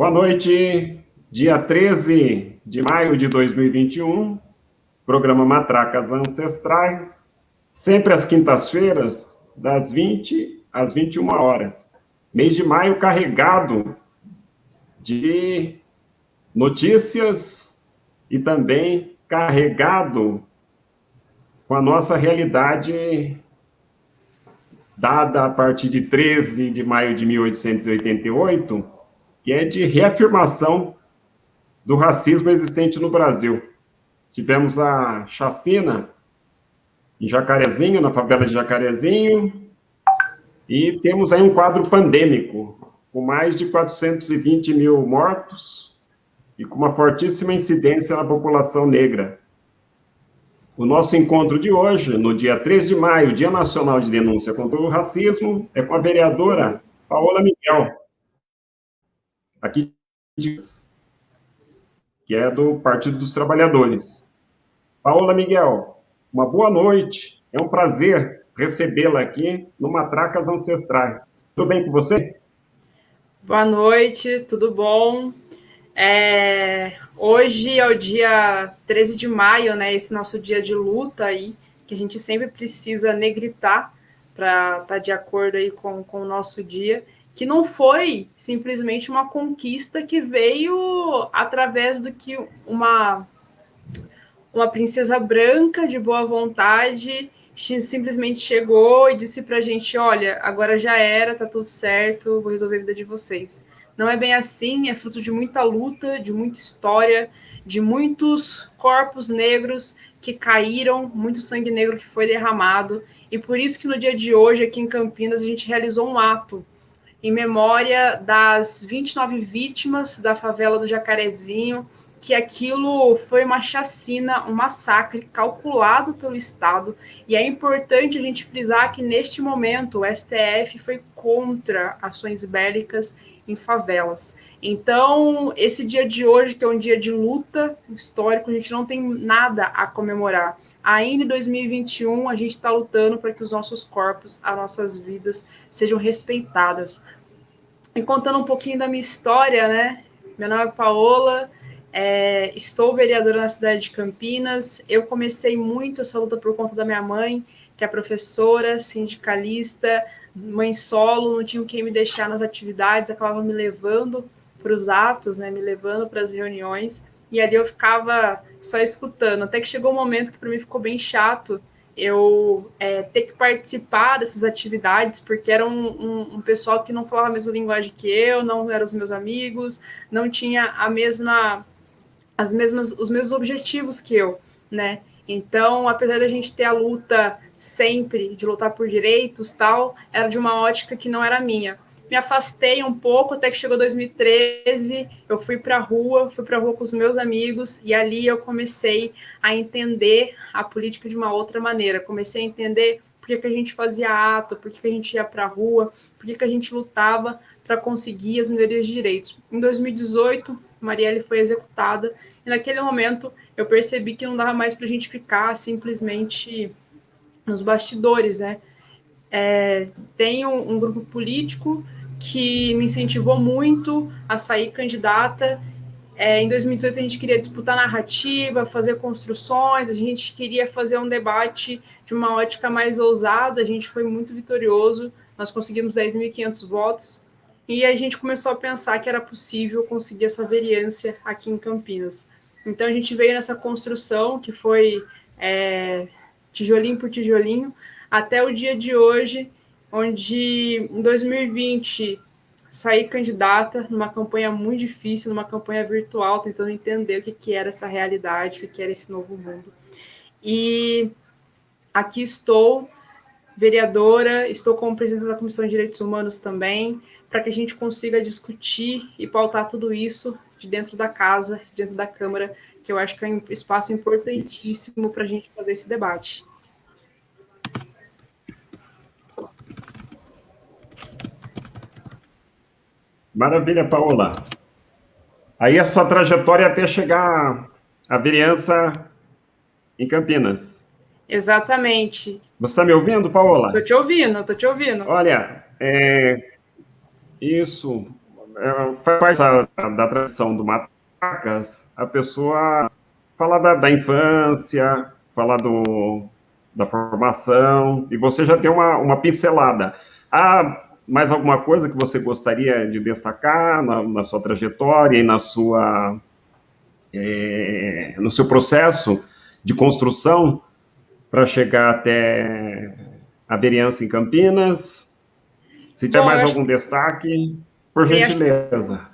Boa noite, dia 13 de maio de 2021, programa Matracas Ancestrais, sempre às quintas-feiras, das 20 às 21 horas. Mês de maio carregado de notícias e também carregado com a nossa realidade dada a partir de 13 de maio de 1888, que é de reafirmação do racismo existente no Brasil. Tivemos a chacina em Jacarezinho, na favela de Jacarezinho, e temos aí um quadro pandêmico, com mais de 420 mil mortos e com uma fortíssima incidência na população negra. O nosso encontro de hoje, no dia 3 de maio, Dia Nacional de Denúncia contra o Racismo, é com a vereadora Paola Miguel, aqui que é do Partido dos Trabalhadores. Paola Miguel, uma boa noite. É um prazer recebê-la aqui no Matracas Ancestrais. Tudo bem com você? Boa noite, tudo bom? Hoje é o dia 13 de maio, né? Esse nosso dia de luta aí, que a gente sempre precisa negritar para estar de acordo aí com o nosso dia, que não foi simplesmente uma conquista que veio através do que uma princesa branca de boa vontade simplesmente chegou e disse pra gente, olha, agora já era, tá tudo certo, vou resolver a vida de vocês. Não é bem assim, é fruto de muita luta, de muita história, de muitos corpos negros que caíram, muito sangue negro que foi derramado, e por isso que no dia de hoje, aqui em Campinas, a gente realizou um ato em memória das 29 vítimas da favela do Jacarezinho, que aquilo foi uma chacina, um massacre calculado pelo Estado, e é importante a gente frisar que neste momento o STF foi contra ações bélicas em favelas. Então, esse dia de hoje, que é um dia de luta histórico, a gente não tem nada a comemorar. Ainda em 2021, a gente está lutando para que os nossos corpos, as nossas vidas sejam respeitadas. E contando um pouquinho da minha história, né? Meu nome é Paola, estou vereadora na cidade de Campinas. Eu comecei muito essa luta por conta da minha mãe, que é professora, sindicalista, mãe solo, não tinha quem me deixar nas atividades, acabava me levando para os atos, né? Me levando para as reuniões. E ali eu ficava só escutando, até que chegou um momento que para mim ficou bem chato eu ter que participar dessas atividades, porque era um pessoal que não falava a mesma linguagem que eu, não eram os meus amigos, não tinha os mesmos objetivos que eu, né? Então, apesar da gente ter a luta sempre de lutar por direitos, tal, era de uma ótica que não era minha. Me afastei um pouco até que chegou 2013, eu fui para a rua com os meus amigos e ali eu comecei a entender a política de uma outra maneira. Comecei a entender por que a gente fazia ato, por que a gente ia para a rua, por que a gente lutava para conseguir as melhorias de direitos. Em 2018, Marielle foi executada e naquele momento eu percebi que não dava mais para a gente ficar simplesmente nos bastidores, né? Tem um grupo político que me incentivou muito a sair candidata. Em 2018 a gente queria disputar narrativa, fazer construções, a gente queria fazer um debate de uma ótica mais ousada, a gente foi muito vitorioso, nós conseguimos 10.500 votos, e a gente começou a pensar que era possível conseguir essa vereança aqui em Campinas. Então a gente veio nessa construção que foi tijolinho por tijolinho, até o dia de hoje, onde em 2020 saí candidata numa campanha muito difícil, numa campanha virtual, tentando entender o que era essa realidade, o que era esse novo mundo. E aqui estou, vereadora, estou como presidente da Comissão de Direitos Humanos também, para que a gente consiga discutir e pautar tudo isso de dentro da casa, de dentro da Câmara, que eu acho que é um espaço importantíssimo para a gente fazer esse debate. Maravilha, Paola. Aí a sua trajetória até chegar à vereança em Campinas. Exatamente. Você está me ouvindo, Paola? Tô te ouvindo. Olha, isso. faz parte da tradição do Matacas, a pessoa falar da infância, falar da formação, e você já tem uma pincelada. Há mais alguma coisa que você gostaria de destacar na sua trajetória e no seu processo de construção para chegar até a vereança em Campinas? Se tiver Bom, eu mais acho algum que destaque, por acho que gentileza.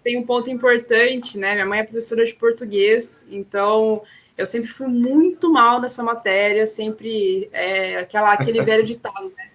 tem um ponto importante, né? Minha mãe é professora de português, então eu sempre fui muito mal nessa matéria, sempre aquele velho ditado, né?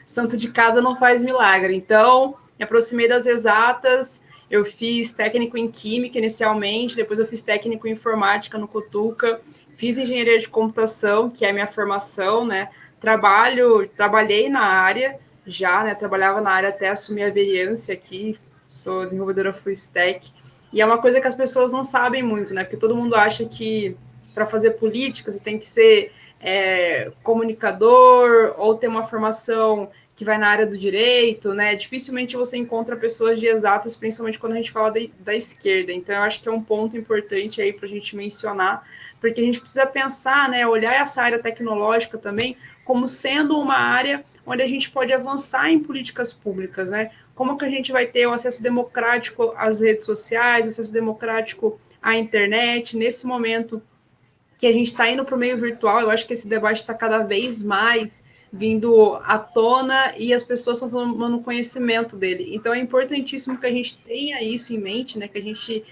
Santo de casa não faz milagre. Então, me aproximei das exatas, eu fiz técnico em química inicialmente, depois eu fiz técnico em informática no Cutuca, fiz engenharia de computação, que é a minha formação, né? Trabalhei na área já, né? Trabalhava na área até assumir a vereança aqui, sou desenvolvedora full stack. E é uma coisa que as pessoas não sabem muito, né? Porque todo mundo acha que para fazer política você tem que ser comunicador ou ter uma formação que vai na área do direito, né? Dificilmente você encontra pessoas de exatas, principalmente quando a gente fala da esquerda. Então, eu acho que é um ponto importante aí para a gente mencionar, porque a gente precisa pensar, né? Olhar essa área tecnológica também como sendo uma área onde a gente pode avançar em políticas públicas, né? Como que a gente vai ter o acesso democrático às redes sociais, acesso democrático à internet, nesse momento que a gente está indo para o meio virtual, eu acho que esse debate está cada vez mais vindo à tona e as pessoas estão tomando conhecimento dele. Então é importantíssimo que a gente tenha isso em mente, né? Que a gente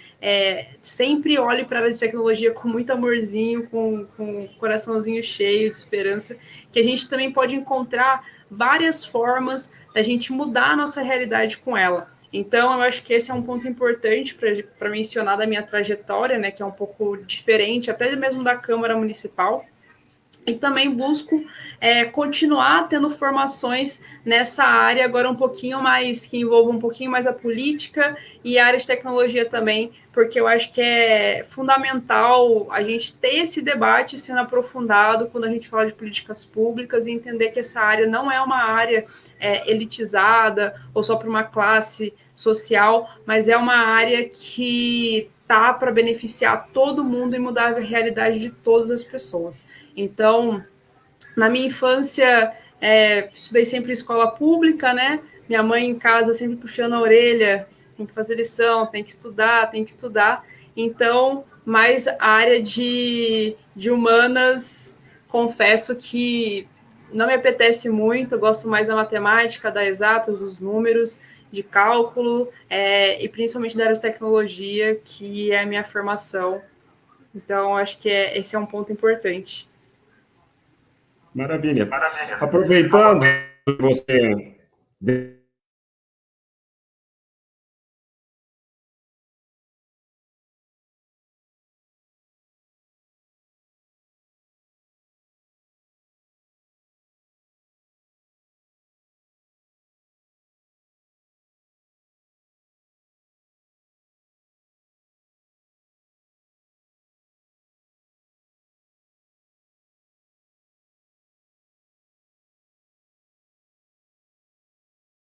sempre olhe para a área de tecnologia com muito amorzinho, com o coraçãozinho cheio de esperança, que a gente também pode encontrar várias formas da gente mudar a nossa realidade com ela. Então, eu acho que esse é um ponto importante para mencionar da minha trajetória, né, que é um pouco diferente, até mesmo da Câmara Municipal. E também busco continuar tendo formações nessa área, agora um pouquinho mais, que envolva um pouquinho mais a política e a área de tecnologia também, porque eu acho que é fundamental a gente ter esse debate sendo aprofundado quando a gente fala de políticas públicas e entender que essa área não é uma área elitizada ou só para uma classe social, mas é uma área que tá para beneficiar todo mundo e mudar a realidade de todas as pessoas. Então, na minha infância, estudei sempre em escola pública, né? Minha mãe em casa sempre puxando a orelha, tem que fazer lição, tem que estudar, tem que estudar. Então, mais a área de humanas, confesso que não me apetece muito, eu gosto mais da matemática, da exatas, dos números, de cálculo, e principalmente da área de tecnologia, que é a minha formação. Então, acho que esse é um ponto importante. Maravilha. Aproveitando que você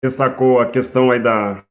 destacou a questão aí da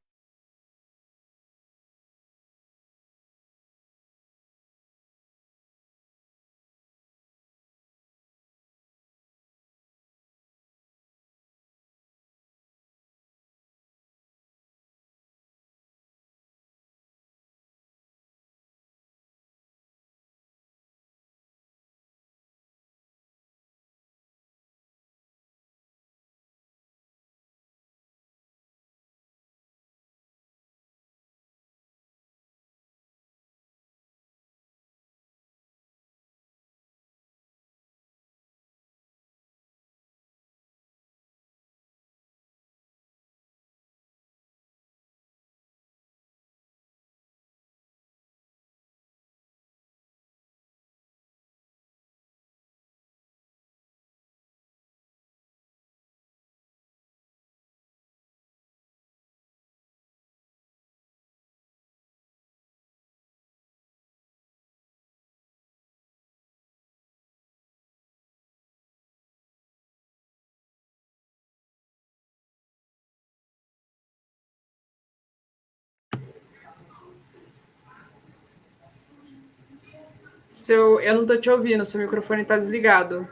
Eu não estou te ouvindo, seu microfone está desligado.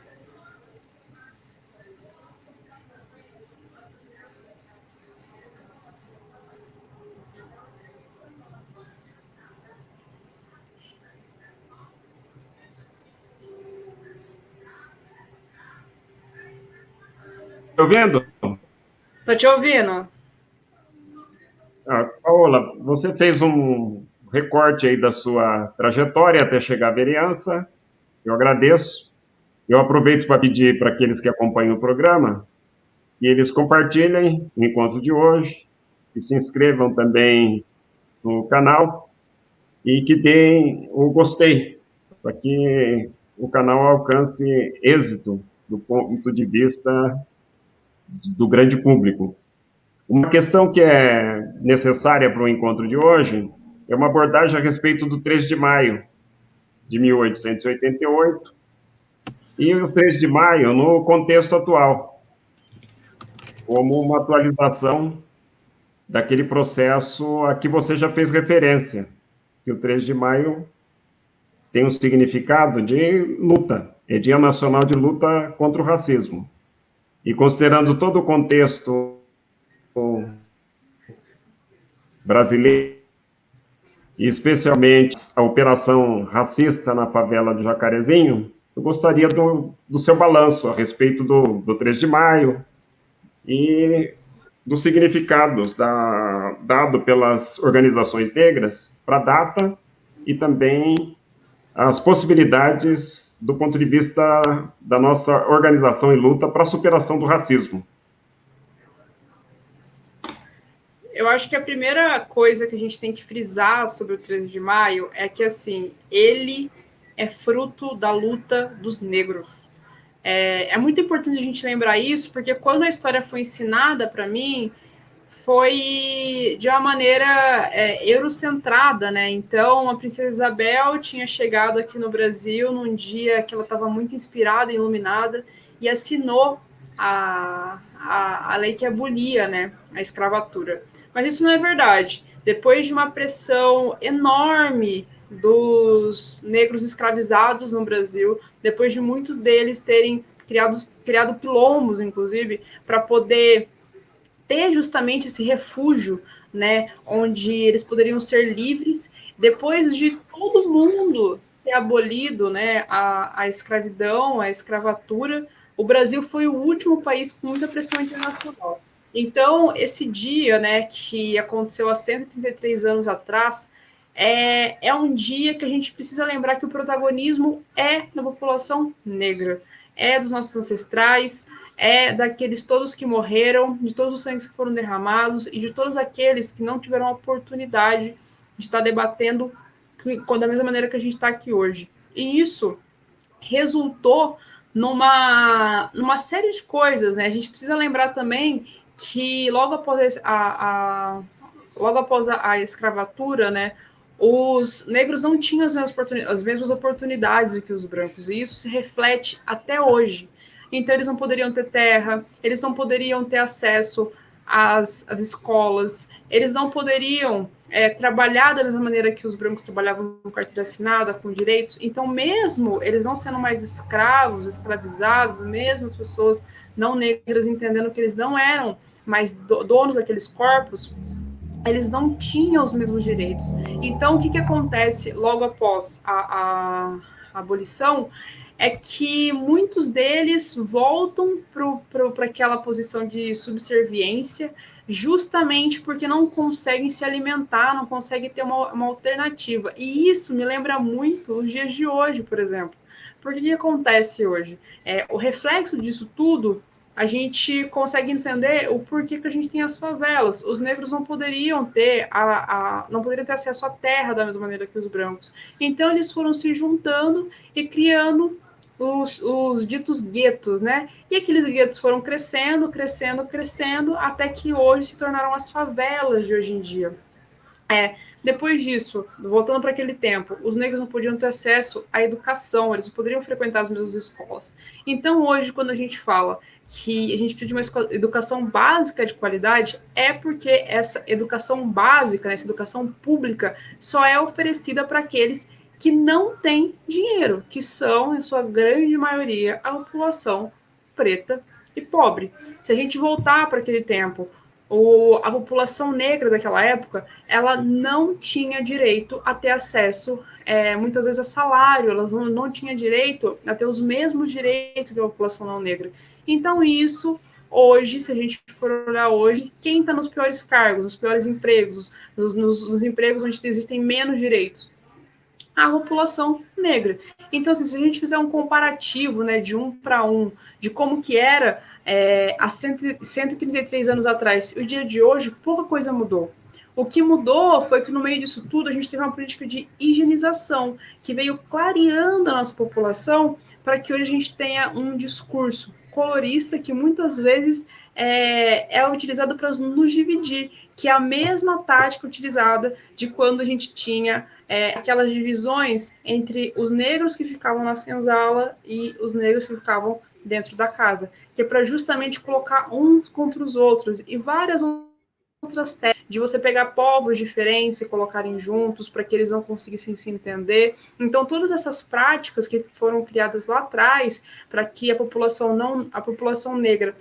Tá ouvindo? Estou te ouvindo. Paola, você fez um recorte aí da sua trajetória até chegar à vereança. Eu agradeço. Eu aproveito para pedir para aqueles que acompanham o programa que eles compartilhem o encontro de hoje, que se inscrevam também no canal e que deem o gostei, para que o canal alcance êxito do ponto de vista do grande público. Uma questão que é necessária para o encontro de hoje é uma abordagem a respeito do 3 de maio de 1888 e o 3 de maio no contexto atual, como uma atualização daquele processo a que você já fez referência, que o 3 de maio tem um significado de luta, é Dia Nacional de Luta contra o Racismo. E considerando todo o contexto brasileiro, e especialmente a operação racista na favela do Jacarezinho, eu gostaria do seu balanço a respeito do 3 de maio e dos significados dado pelas organizações negras para a data e também as possibilidades do ponto de vista da nossa organização e luta para a superação do racismo. Eu acho que a primeira coisa que a gente tem que frisar sobre o 13 de maio é que, assim, ele é fruto da luta dos negros. É muito importante a gente lembrar isso, porque quando a história foi ensinada para mim, foi de uma maneira eurocentrada, né? Então, a princesa Isabel tinha chegado aqui no Brasil num dia que ela estava muito inspirada, iluminada, e assinou a lei que abolia, né, a escravatura. Mas isso não é verdade. Depois de uma pressão enorme dos negros escravizados no Brasil, depois de muitos deles terem criado quilombos, inclusive, para poder ter justamente esse refúgio, né, onde eles poderiam ser livres, depois de todo mundo ter abolido, né, a escravidão, a escravatura, o Brasil foi o último país com muita pressão internacional. Então, esse dia, né, que aconteceu há 133 anos atrás, é um dia que a gente precisa lembrar que o protagonismo é da população negra, é dos nossos ancestrais, é daqueles todos que morreram, de todos os sangues que foram derramados e de todos aqueles que não tiveram a oportunidade de estar debatendo da mesma maneira que a gente está aqui hoje. E isso resultou numa série de coisas, né? A gente precisa lembrar também que logo após a escravatura, né, os negros não tinham as mesmas oportunidades do que os brancos, e isso se reflete até hoje. Então, eles não poderiam ter terra, eles não poderiam ter acesso às escolas, eles não poderiam trabalhar da mesma maneira que os brancos trabalhavam com carteira assinada, com direitos. Então, mesmo eles não sendo mais escravos, escravizados, mesmo as pessoas não negras entendendo que eles não eram mais donos daqueles corpos, eles não tinham os mesmos direitos. Então, o que acontece logo após a abolição é que muitos deles voltam para aquela posição de subserviência, justamente porque não conseguem se alimentar, não conseguem ter uma alternativa. E isso me lembra muito os dias de hoje, por exemplo. Porque o que acontece hoje? O reflexo disso tudo, a gente consegue entender o porquê que a gente tem as favelas. Os negros não poderiam ter não poderiam ter acesso à terra da mesma maneira que os brancos. Então eles foram se juntando e criando os ditos guetos, né? E aqueles guetos foram crescendo, crescendo, crescendo, até que hoje se tornaram as favelas de hoje em dia. Depois disso, voltando para aquele tempo, os negros não podiam ter acesso à educação, eles não poderiam frequentar as mesmas escolas. Então, hoje, quando a gente fala que a gente precisa de uma educação básica de qualidade, é porque essa educação básica, né, essa educação pública, só é oferecida para aqueles que não tem dinheiro, que são, em sua grande maioria, a população preta e pobre. Se a gente voltar para aquele tempo, a população negra daquela época, ela não tinha direito a ter acesso, muitas vezes, a salário, elas não tinham direito a ter os mesmos direitos que a população não negra. Então, isso, hoje, se a gente for olhar hoje, quem está nos piores cargos, nos piores empregos, nos empregos onde existem menos direitos? A população negra. Então, assim, se a gente fizer um comparativo, né, de 1 para 1, de como que era há 133 anos atrás e o dia de hoje, pouca coisa mudou. O que mudou foi que, no meio disso tudo, a gente teve uma política de higienização, que veio clareando a nossa população para que hoje a gente tenha um discurso colorista que muitas vezes é utilizado para nos dividir, que é a mesma tática utilizada de quando a gente tinha aquelas divisões entre os negros que ficavam na senzala e os negros que ficavam dentro da casa, que é para justamente colocar uns contra os outros, e várias outras técnicas de você pegar povos diferentes e colocarem juntos para que eles não conseguissem se entender. Então, todas essas práticas que foram criadas lá atrás para que a população negra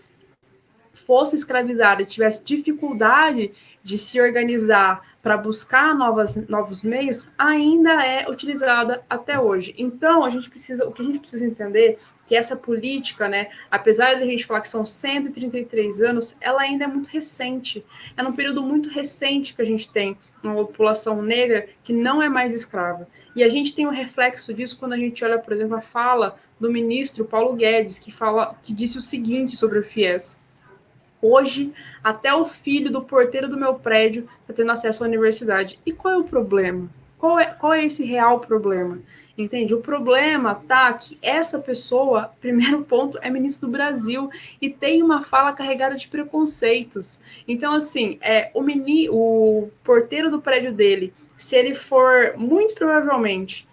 fosse escravizada e tivesse dificuldade de se organizar para buscar novos meios, ainda é utilizada até hoje. Então, o que a gente precisa entender que essa política, né, apesar de a gente falar que são 133 anos, ela ainda é muito recente. É num período muito recente que a gente tem uma população negra que não é mais escrava. E a gente tem um reflexo disso quando a gente olha, por exemplo, a fala do ministro Paulo Guedes, que disse o seguinte sobre o FIES: hoje, até o filho do porteiro do meu prédio está tendo acesso à universidade. E qual é o problema? Qual é esse real problema? Entende? O problema tá que essa pessoa, primeiro ponto, é ministro do Brasil e tem uma fala carregada de preconceitos. Então, assim, o porteiro do prédio dele, se ele for, muito provavelmente,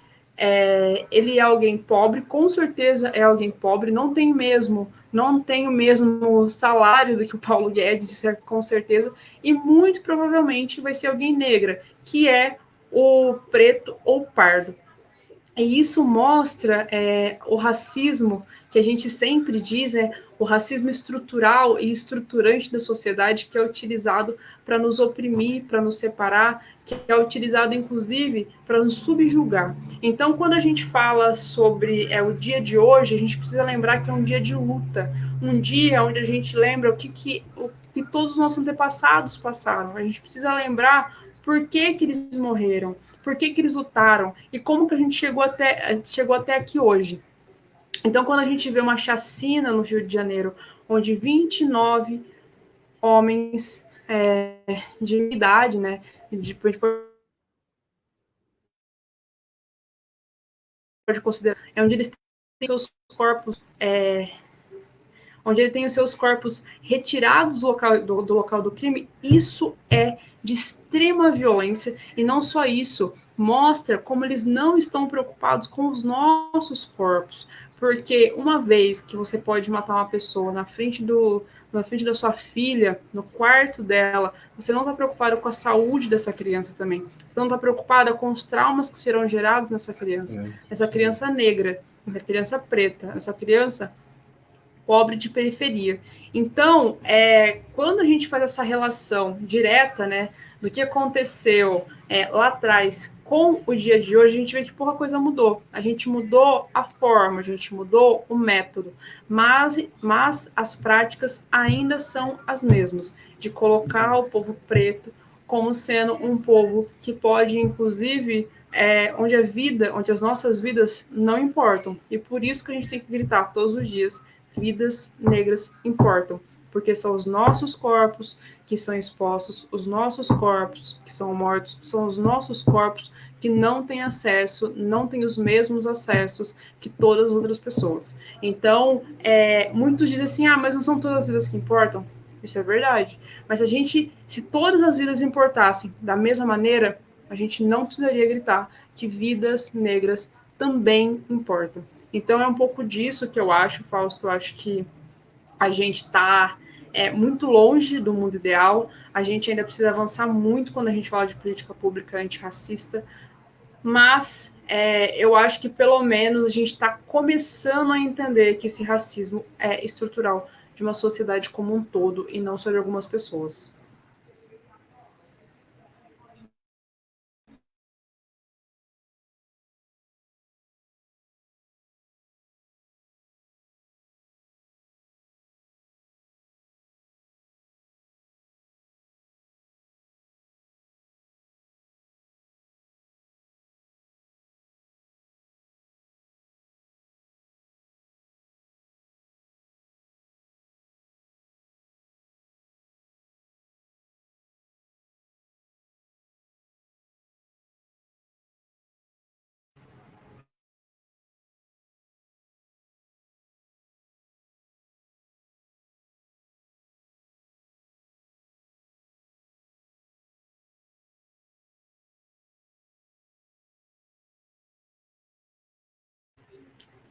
ele é alguém pobre, com certeza é alguém pobre, não tem o mesmo salário do que o Paulo Guedes, isso é com certeza, e muito provavelmente vai ser alguém negra, que é o preto ou pardo. E isso mostra o racismo que a gente sempre diz, o racismo estrutural e estruturante da sociedade, que é utilizado para nos oprimir, para nos separar, que é utilizado, inclusive, para nos subjugar. Então, quando a gente fala sobre o dia de hoje, a gente precisa lembrar que é um dia de luta, um dia onde a gente lembra o que todos os nossos antepassados passaram. A gente precisa lembrar por que eles morreram, por que eles lutaram e como que a gente chegou até aqui hoje. Então, quando a gente vê uma chacina no Rio de Janeiro, onde 29 homens de idade, né, pode considerar, onde eles têm seus corpos onde ele tem os seus corpos retirados do local do crime, isso é de extrema violência, e não só isso, mostra como eles não estão preocupados com os nossos corpos, porque uma vez que você pode matar uma pessoa na frente da sua filha, no quarto dela, você não está preocupado com a saúde dessa criança também, você não está preocupado com os traumas que serão gerados nessa criança, essa criança negra, essa criança preta, essa criança pobre de periferia. Então, quando a gente faz essa relação direta, né, do que aconteceu lá atrás com o dia de hoje, a gente vê que pouca coisa mudou. A gente mudou a forma, a gente mudou o método, mas as práticas ainda são as mesmas, de colocar o povo preto como sendo um povo que pode, inclusive, onde as nossas vidas não importam. E por isso que a gente tem que gritar todos os dias: vidas negras importam, porque são os nossos corpos que são expostos, os nossos corpos que são mortos, são os nossos corpos que não têm acesso, não têm os mesmos acessos que todas as outras pessoas. Então, muitos dizem assim, mas não são todas as vidas que importam. Isso é verdade. Mas se todas as vidas importassem da mesma maneira, a gente não precisaria gritar que vidas negras também importam. Então, é um pouco disso que eu acho, Fausto. Eu acho que a gente está muito longe do mundo ideal. A gente ainda precisa avançar muito quando a gente fala de política pública antirracista. Mas eu acho que pelo menos a gente está começando a entender que esse racismo é estrutural de uma sociedade como um todo e não só de algumas pessoas.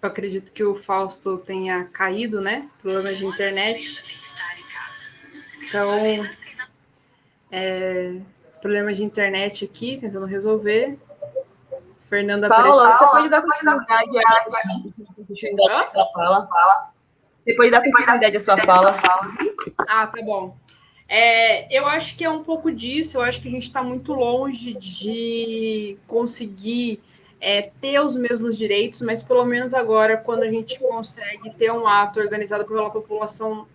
Eu acredito que o Fausto tenha caído, né? Problemas de internet. Então, problemas de internet aqui, tentando resolver. Fernanda Paula, apareceu. você pode dar continuidade à sua fala? Você pode dar continuidade à sua fala? Ah, tá bom. Eu acho que é um pouco disso, eu acho que a gente está muito longe de conseguir ter os mesmos direitos, mas pelo menos agora, quando a gente consegue ter um ato organizado pela população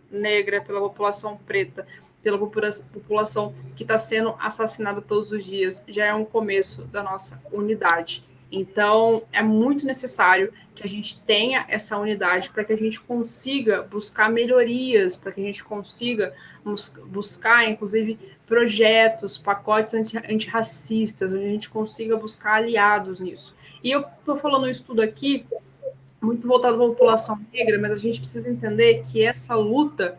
negra, pela população preta, pela população que está sendo assassinada todos os dias, já é um começo da nossa unidade. Então, é muito necessário que a gente tenha essa unidade para que a gente consiga buscar melhorias, para que a gente consiga buscar, inclusive, projetos, pacotes antirracistas, onde a gente consiga buscar aliados nisso. E eu estou falando isso tudo aqui muito voltado para a população negra, mas a gente precisa entender que essa luta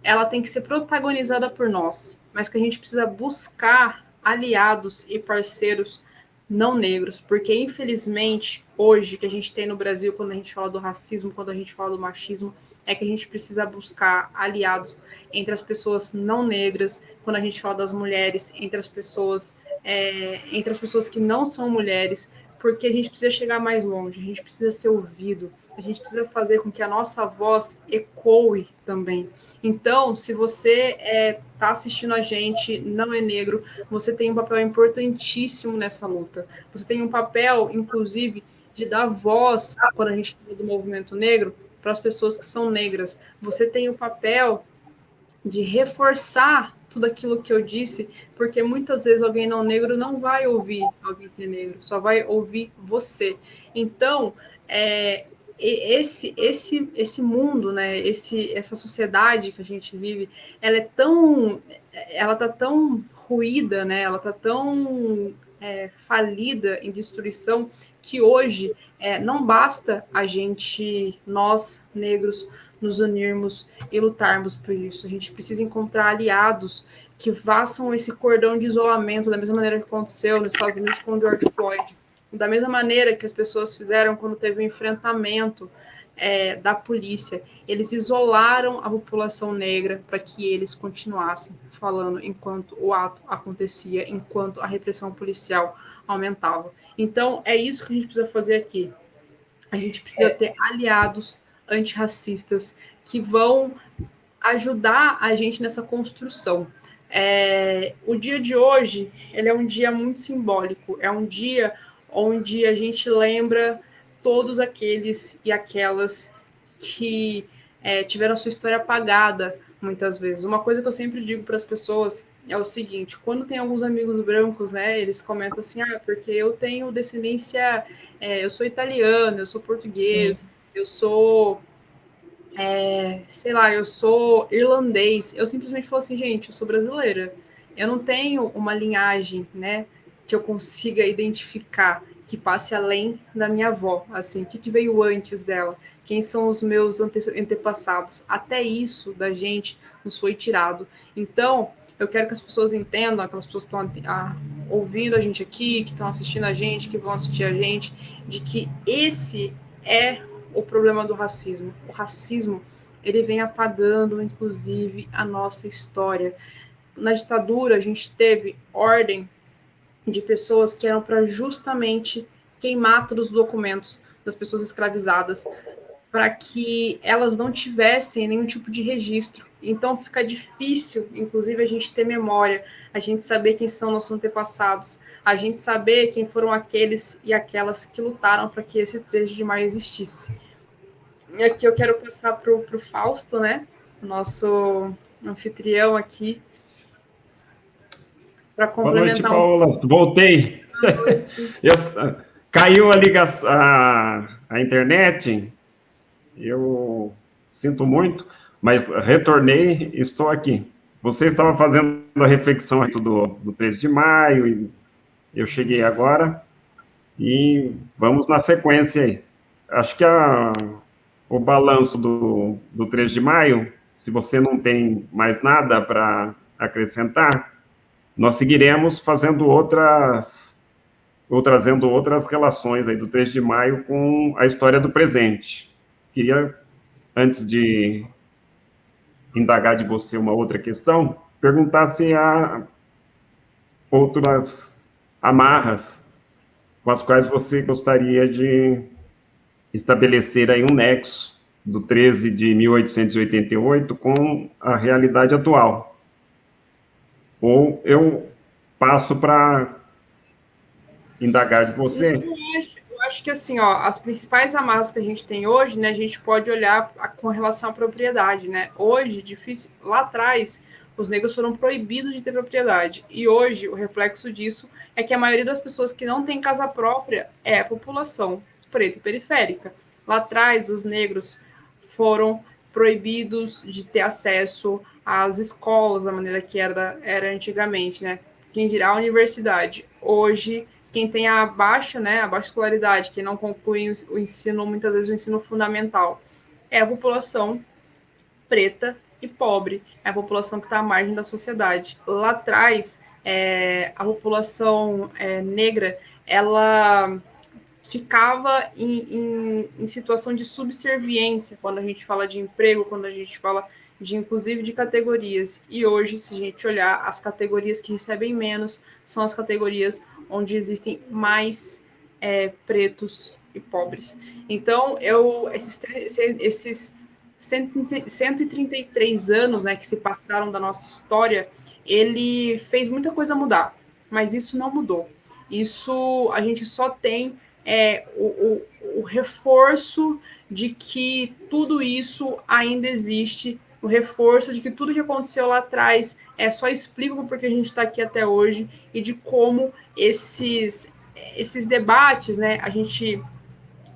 ela tem que ser protagonizada por nós, mas que a gente precisa buscar aliados e parceiros não negros, porque infelizmente hoje que a gente tem no Brasil, quando a gente fala do racismo, quando a gente fala do machismo, é que a gente precisa buscar aliados entre as pessoas não negras, quando a gente fala das mulheres, entre as pessoas que não são mulheres, porque a gente precisa chegar mais longe, a gente precisa ser ouvido, a gente precisa fazer com que a nossa voz ecoe também. Então, se você está assistindo a gente, não é negro, você tem um papel importantíssimo nessa luta. Você tem um papel, inclusive, de dar voz, quando a gente fala do movimento negro, para as pessoas que são negras. Você tem o papel de reforçar tudo aquilo que eu disse, porque muitas vezes alguém não negro não vai ouvir alguém que é negro, só vai ouvir você. Então, esse mundo, né, essa sociedade que a gente vive, ela tá tão ruída, né, ela tá tão falida em destruição que hoje não basta nós negros, nos unirmos e lutarmos por isso. A gente precisa encontrar aliados que façam esse cordão de isolamento, da mesma maneira que aconteceu nos Estados Unidos com o George Floyd, da mesma maneira que as pessoas fizeram quando teve o enfrentamento da polícia. Eles isolaram a população negra para que eles continuassem falando enquanto o ato acontecia, enquanto a repressão policial aumentava. Então, é isso que a gente precisa fazer aqui. A gente precisa ter aliados antirracistas que vão ajudar a gente nessa construção. O dia de hoje, ele é um dia muito simbólico, é um dia onde a gente lembra todos aqueles e aquelas que tiveram sua história apagada muitas vezes. Uma coisa que eu sempre digo para as pessoas é o seguinte: quando tem alguns amigos brancos, né, eles comentam assim, porque eu tenho descendência, eu sou italiano, eu sou português, sim, eu sou sei lá, eu sou irlandês. Eu simplesmente falo assim, gente, eu sou brasileira. Eu não tenho uma linhagem, né, que eu consiga identificar, que passe além da minha avó, assim, o que veio antes dela, quem são os meus antepassados. Até isso da gente nos foi tirado. Então, eu quero que as pessoas entendam, aquelas pessoas que estão ouvindo a gente aqui, que estão assistindo a gente, que vão assistir a gente, de que esse é o problema do racismo. O racismo, ele vem apagando, inclusive, a nossa história. Na ditadura, a gente teve ordem de pessoas que eram para justamente queimar todos os documentos das pessoas escravizadas, para que elas não tivessem nenhum tipo de registro. Então fica difícil, inclusive, a gente ter memória, a gente saber quem são nossos antepassados, a gente saber quem foram aqueles e aquelas que lutaram para que esse 13 de maio existisse. E aqui eu quero passar para o Fausto, né? Nosso anfitrião aqui, para complementar. Boa noite, Paola. Voltei. Boa noite. Caiu a ligação, a internet. Eu sinto muito, mas retornei e estou aqui. Você estava fazendo a reflexão do 13 de maio, e eu cheguei agora, e vamos na sequência aí. Acho que o balanço do 13 de maio, se você não tem mais nada para acrescentar, nós seguiremos fazendo ou trazendo outras relações aí do 13 de maio com a história do presente. Queria, antes de indagar de você uma outra questão, perguntar se há outras amarras com as quais você gostaria de estabelecer aí um nexo do 13 de 1888 com a realidade atual. Ou eu passo para indagar de você. Eu acho que, assim, ó, as principais amarras que a gente tem hoje, né, a gente pode olhar com relação à propriedade, né? Hoje, difícil, lá atrás, os negros foram proibidos de ter propriedade. E hoje, o reflexo disso é que a maioria das pessoas que não tem casa própria é a população preta e periférica. Lá atrás, os negros foram proibidos de ter acesso às escolas da maneira que era antigamente, né? Quem dirá a universidade. Hoje, quem tem a baixa escolaridade, quem não conclui o ensino, muitas vezes o ensino fundamental, é a população preta e pobre, é a população que está à margem da sociedade. Lá atrás, a população negra, ela ficava em situação de subserviência, quando a gente fala de emprego, quando a gente fala inclusive de categorias. E hoje, se a gente olhar, as categorias que recebem menos são as categorias onde existem mais pretos e pobres. Então, esses 133 anos, né, que se passaram da nossa história, ele fez muita coisa mudar, mas isso não mudou. Isso a gente só tem o reforço de que tudo isso ainda existe, o reforço de que tudo que aconteceu lá atrás só explica porque a gente está aqui até hoje, e de como esses debates, né,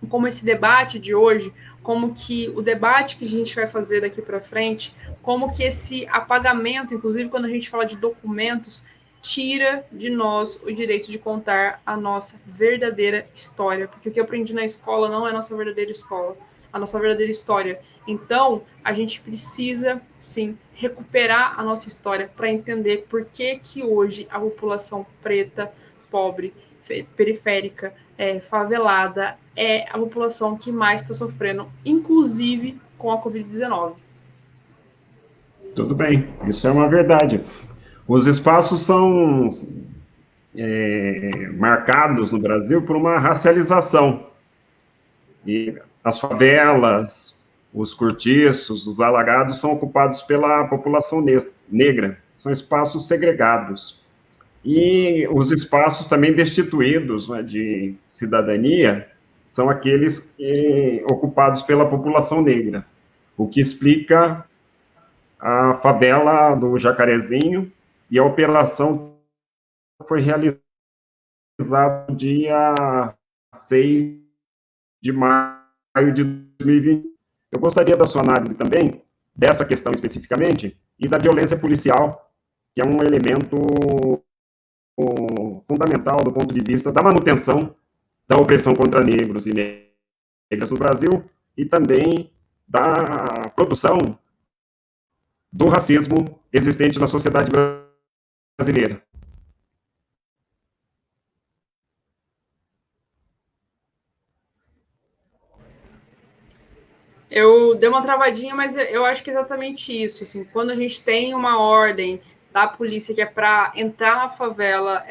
como esse debate de hoje, como que o debate que a gente vai fazer daqui para frente, como que esse apagamento, inclusive quando a gente fala de documentos, tira de nós o direito de contar a nossa verdadeira história, porque o que eu aprendi na escola não é a nossa verdadeira escola, a nossa verdadeira história. Então, a gente precisa, sim, recuperar a nossa história para entender por que hoje a população preta, pobre, periférica, favelada, é a população que mais está sofrendo, inclusive com a Covid-19. Tudo bem, isso é uma verdade. Os espaços são marcados no Brasil por uma racialização. E as favelas, os cortiços, os alagados são ocupados pela população negra. São espaços segregados. E os espaços também destituídos, né, de cidadania são aqueles ocupados pela população negra, o que explica a favela do Jacarezinho, e a operação foi realizada no dia 6 de maio de 2020. Eu gostaria da sua análise também, dessa questão especificamente, e da violência policial, que é um elemento fundamental do ponto de vista da manutenção da opressão contra negros e negras no Brasil, e também da produção do racismo existente na sociedade brasileira. Eu dei uma travadinha, mas eu acho que é exatamente isso. Assim, quando a gente tem uma ordem da polícia que é para entrar na favela,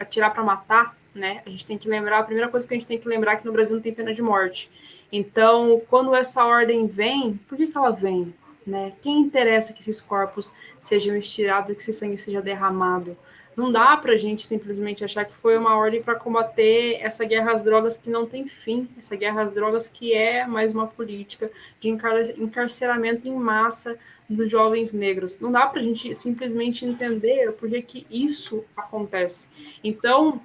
atirar para matar, né? A gente tem que lembrar, a primeira coisa que a gente tem que lembrar é que no Brasil não tem pena de morte. Então, quando essa ordem vem, por que ela vem? Né? Quem interessa que esses corpos sejam estirados e que esse sangue seja derramado? Não dá para a gente simplesmente achar que foi uma ordem para combater essa guerra às drogas que não tem fim, essa guerra às drogas que é mais uma política de encarceramento em massa dos jovens negros. Não dá para a gente simplesmente entender por que isso acontece. Então,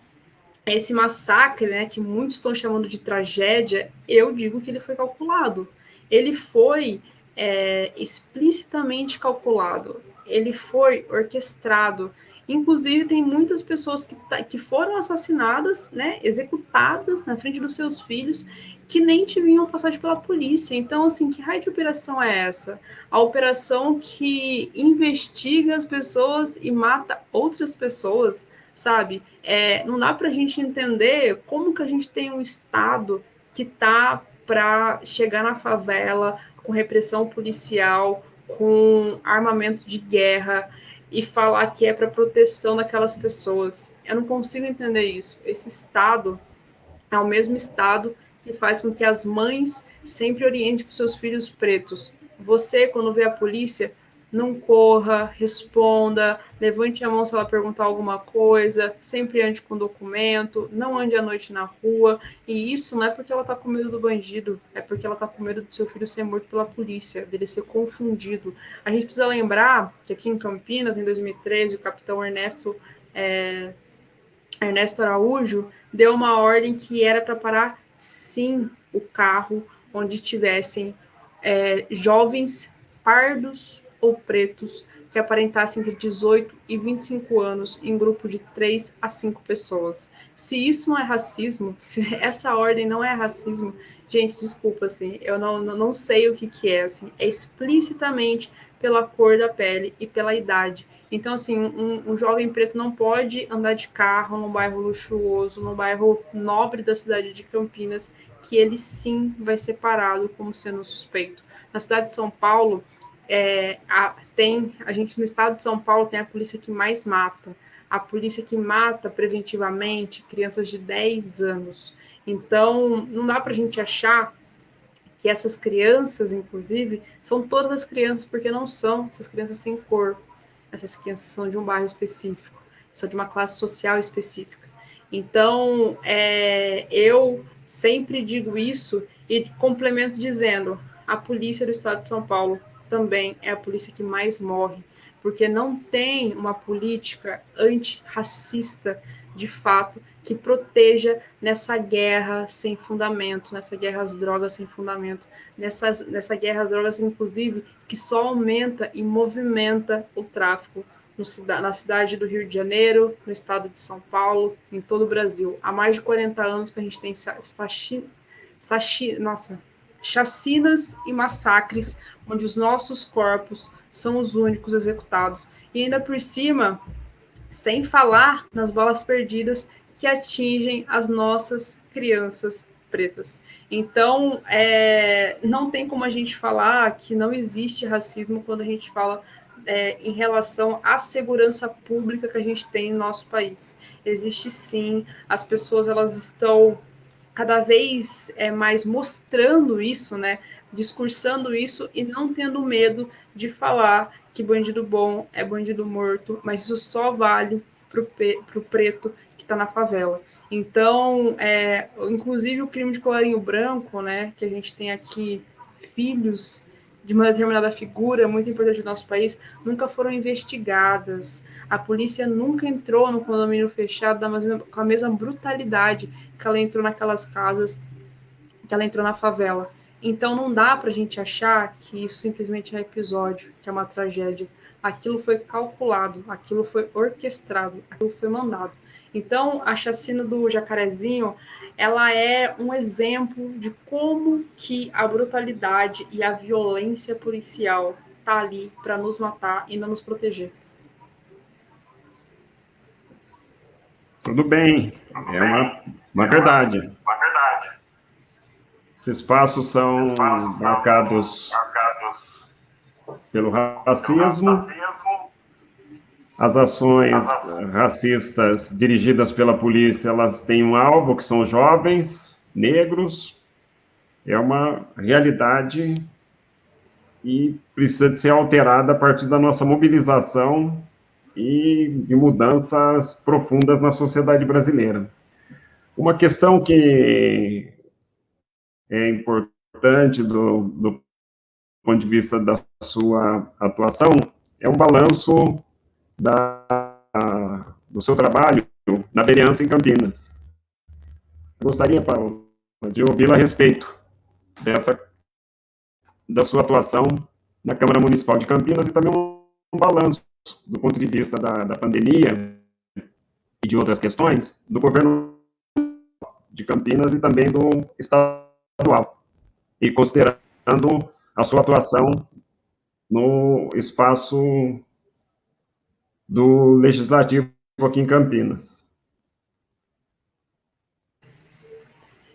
esse massacre, né, que muitos estão chamando de tragédia, eu digo que ele foi calculado. Ele foi explicitamente calculado. Ele foi orquestrado. Inclusive, tem muitas pessoas que foram assassinadas, né, executadas na frente dos seus filhos, que nem tinham passagem pela polícia. Então, assim, que raio de operação é essa? A operação que investiga as pessoas e mata outras pessoas, sabe? Não dá para a gente entender como que a gente tem um Estado que tá para chegar na favela com repressão policial, com armamento de guerra e falar que é para proteção daquelas pessoas. Eu não consigo entender isso. Esse Estado é o mesmo Estado que faz com que as mães sempre orientem para os seus filhos pretos. Você, quando vê a polícia, não corra, responda, levante a mão se ela perguntar alguma coisa, sempre ande com documento, não ande à noite na rua. E isso não é porque ela está com medo do bandido, é porque ela está com medo do seu filho ser morto pela polícia, dele ser confundido. A gente precisa lembrar que aqui em Campinas, em 2013, o capitão Ernesto Araújo deu uma ordem que era para parar, sim, o carro onde tivessem jovens pardos ou pretos que aparentassem entre 18 e 25 anos em grupo de 3 a 5 pessoas. Se isso não é racismo, se essa ordem não é racismo, gente, desculpa, assim, eu não sei o que é, assim, é explicitamente pela cor da pele e pela idade. Então, assim, um jovem preto não pode andar de carro num bairro luxuoso, num bairro nobre da cidade de Campinas, que ele sim vai ser parado como sendo suspeito. Na cidade de São Paulo, a gente no estado de São Paulo tem a polícia que mais mata. A polícia que mata preventivamente crianças de 10 anos. Então, não dá para a gente achar que essas crianças, inclusive, são todas as crianças, porque não são. Essas crianças têm cor. Essas crianças são de um bairro específico, são de uma classe social específica. Então, eu sempre digo isso e complemento dizendo: a polícia do estado de São Paulo também é a polícia que mais morre, porque não tem uma política antirracista, de fato, que proteja nessa guerra sem fundamento, nessa guerra às drogas sem fundamento, nessa guerra às drogas, inclusive, que só aumenta e movimenta o tráfico na cidade do Rio de Janeiro, no estado de São Paulo, em todo o Brasil. Há mais de 40 anos que a gente tem chacinas e massacres, onde os nossos corpos são os únicos executados. E ainda por cima, sem falar nas balas perdidas que atingem as nossas crianças pretas. Então, não tem como a gente falar que não existe racismo quando a gente fala em relação à segurança pública que a gente tem no nosso país. Existe sim, as pessoas elas estão cada vez mais mostrando isso, né? Discursando isso e não tendo medo de falar que bandido bom é bandido morto, mas isso só vale para o preto que está na favela. Então, inclusive o crime de colarinho branco, né, que a gente tem aqui filhos de uma determinada figura muito importante do nosso país, nunca foram investigadas. A polícia nunca entrou no condomínio fechado com a mesma brutalidade que ela entrou naquelas casas, que ela entrou na favela. Então não dá para a gente achar que isso simplesmente é episódio, que é uma tragédia. Aquilo foi calculado, aquilo foi orquestrado, aquilo foi mandado. Então a chacina do Jacarezinho, ela é um exemplo de como que a brutalidade e a violência policial tá ali para nos matar e não nos proteger. Tudo bem, é uma verdade. Esses passos são marcados pelo racismo, As ações racistas dirigidas pela polícia, elas têm um alvo, que são jovens, negros. É uma realidade e precisa de ser alterada a partir da nossa mobilização e de mudanças profundas na sociedade brasileira. Uma questão que é importante do ponto de vista da sua atuação é um balanço do seu trabalho na vereança em Campinas. Eu gostaria, Paulo, de ouvi-la a respeito da sua atuação na Câmara Municipal de Campinas e também um balanço do ponto de vista da pandemia e de outras questões do governo de Campinas e também do estadual, e considerando a sua atuação no espaço do Legislativo aqui em Campinas.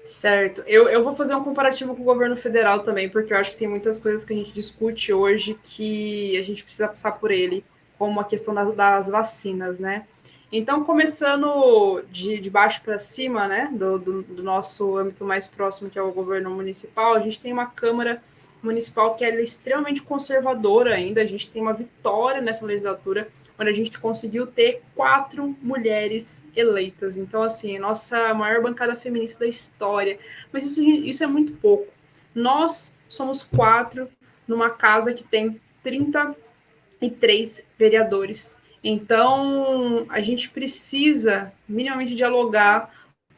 Certo. Eu vou fazer um comparativo com o governo federal também, porque eu acho que tem muitas coisas que a gente discute hoje que a gente precisa passar por ele, como a questão das vacinas, né? Então, começando de baixo para cima, né, do nosso âmbito mais próximo, que é o governo municipal, a gente tem uma Câmara Municipal que é extremamente conservadora ainda, a gente tem uma vitória nessa legislatura, onde a gente conseguiu ter 4 mulheres eleitas. Então, assim, nossa maior bancada feminista da história. Mas isso é muito pouco. Nós somos 4 numa casa que tem 33 vereadores. Então, a gente precisa minimamente dialogar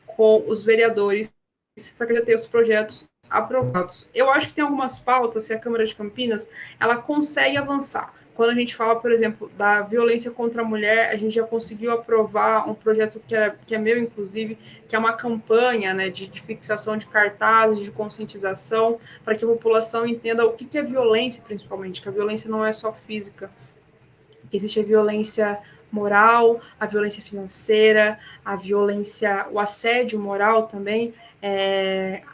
com os vereadores para ter os projetos aprovados. Eu acho que tem algumas pautas que a Câmara de Campinas ela consegue avançar. Quando a gente fala, por exemplo, da violência contra a mulher, a gente já conseguiu aprovar um projeto que é meu, inclusive, que é uma campanha, né, de fixação de cartazes, de conscientização, para que a população entenda o que é violência, principalmente, que a violência não é só física, que existe a violência moral, a violência financeira, a violência, o assédio moral também,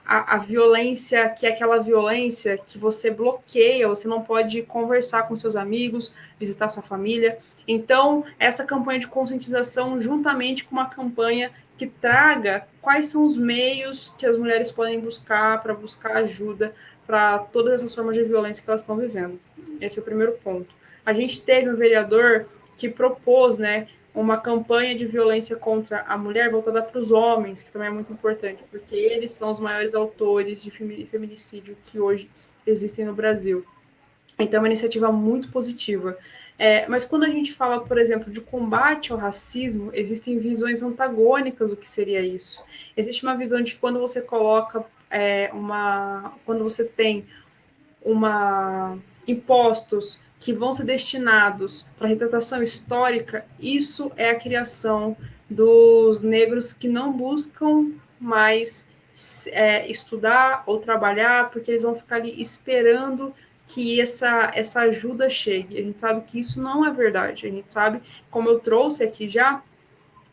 a violência, que é aquela violência que você bloqueia, você não pode conversar com seus amigos, visitar sua família. Então, essa campanha de conscientização, juntamente com uma campanha que traga quais são os meios que as mulheres podem buscar para buscar ajuda para todas essas formas de violência que elas estão vivendo. Esse é o primeiro ponto. A gente teve um vereador que propôs, né, uma campanha de violência contra a mulher voltada para os homens, que também é muito importante, porque eles são os maiores autores de feminicídio que hoje existem no Brasil. Então, é uma iniciativa muito positiva. Mas quando a gente fala, por exemplo, de combate ao racismo, existem visões antagônicas do que seria isso. Existe uma visão de que quando você coloca quando você tem impostos que vão ser destinados para a retratação histórica, isso é a criação dos negros que não buscam mais estudar ou trabalhar, porque eles vão ficar ali esperando que essa ajuda chegue. A gente sabe que isso não é verdade. A gente sabe, como eu trouxe aqui já,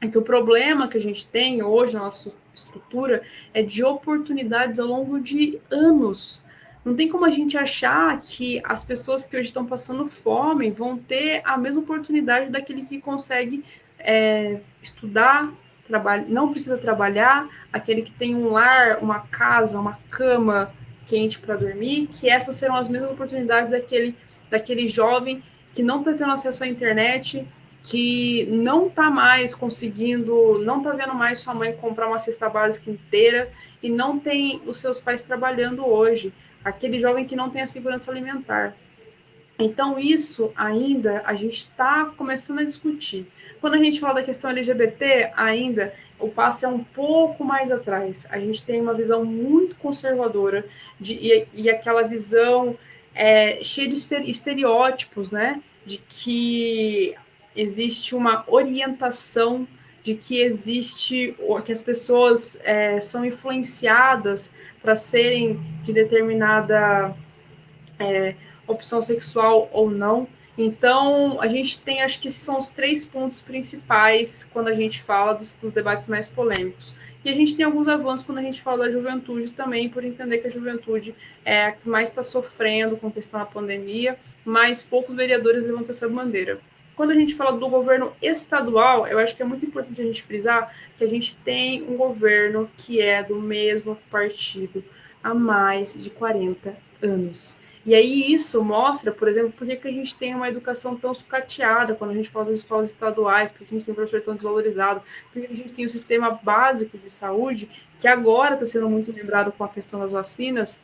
é que o problema que a gente tem hoje na nossa estrutura é de oportunidades ao longo de anos. Não tem como a gente achar que as pessoas que hoje estão passando fome vão ter a mesma oportunidade daquele que consegue estudar, não precisa trabalhar, aquele que tem um lar, uma casa, uma cama quente para dormir, que essas serão as mesmas oportunidades daquele jovem que não está tendo acesso à internet, que não está mais conseguindo, não está vendo mais sua mãe comprar uma cesta básica inteira e não tem os seus pais trabalhando hoje, aquele jovem que não tem a segurança alimentar. Então, isso ainda a gente está começando a discutir. Quando a gente fala da questão LGBT, ainda o passo é um pouco mais atrás. A gente tem uma visão muito conservadora e aquela visão cheia de estereótipos, né? De que existe uma orientação, de que que as pessoas são influenciadas para serem de determinada opção sexual ou não. Então, a gente tem, acho que são os 3 pontos principais quando a gente fala dos debates mais polêmicos. E a gente tem alguns avanços quando a gente fala da juventude também, por entender que a juventude é a que mais está sofrendo com a questão da pandemia, mas poucos vereadores levantam essa bandeira. quando a gente fala do governo estadual, eu acho que é muito importante a gente frisar que a gente tem um governo que é do mesmo partido há mais de 40 anos. E aí isso mostra, por exemplo, por que a gente tem uma educação tão sucateada quando a gente fala das escolas estaduais, porque a gente tem um professor tão desvalorizado, porque a gente tem o sistema básico de saúde, que agora está sendo muito lembrado com a questão das vacinas,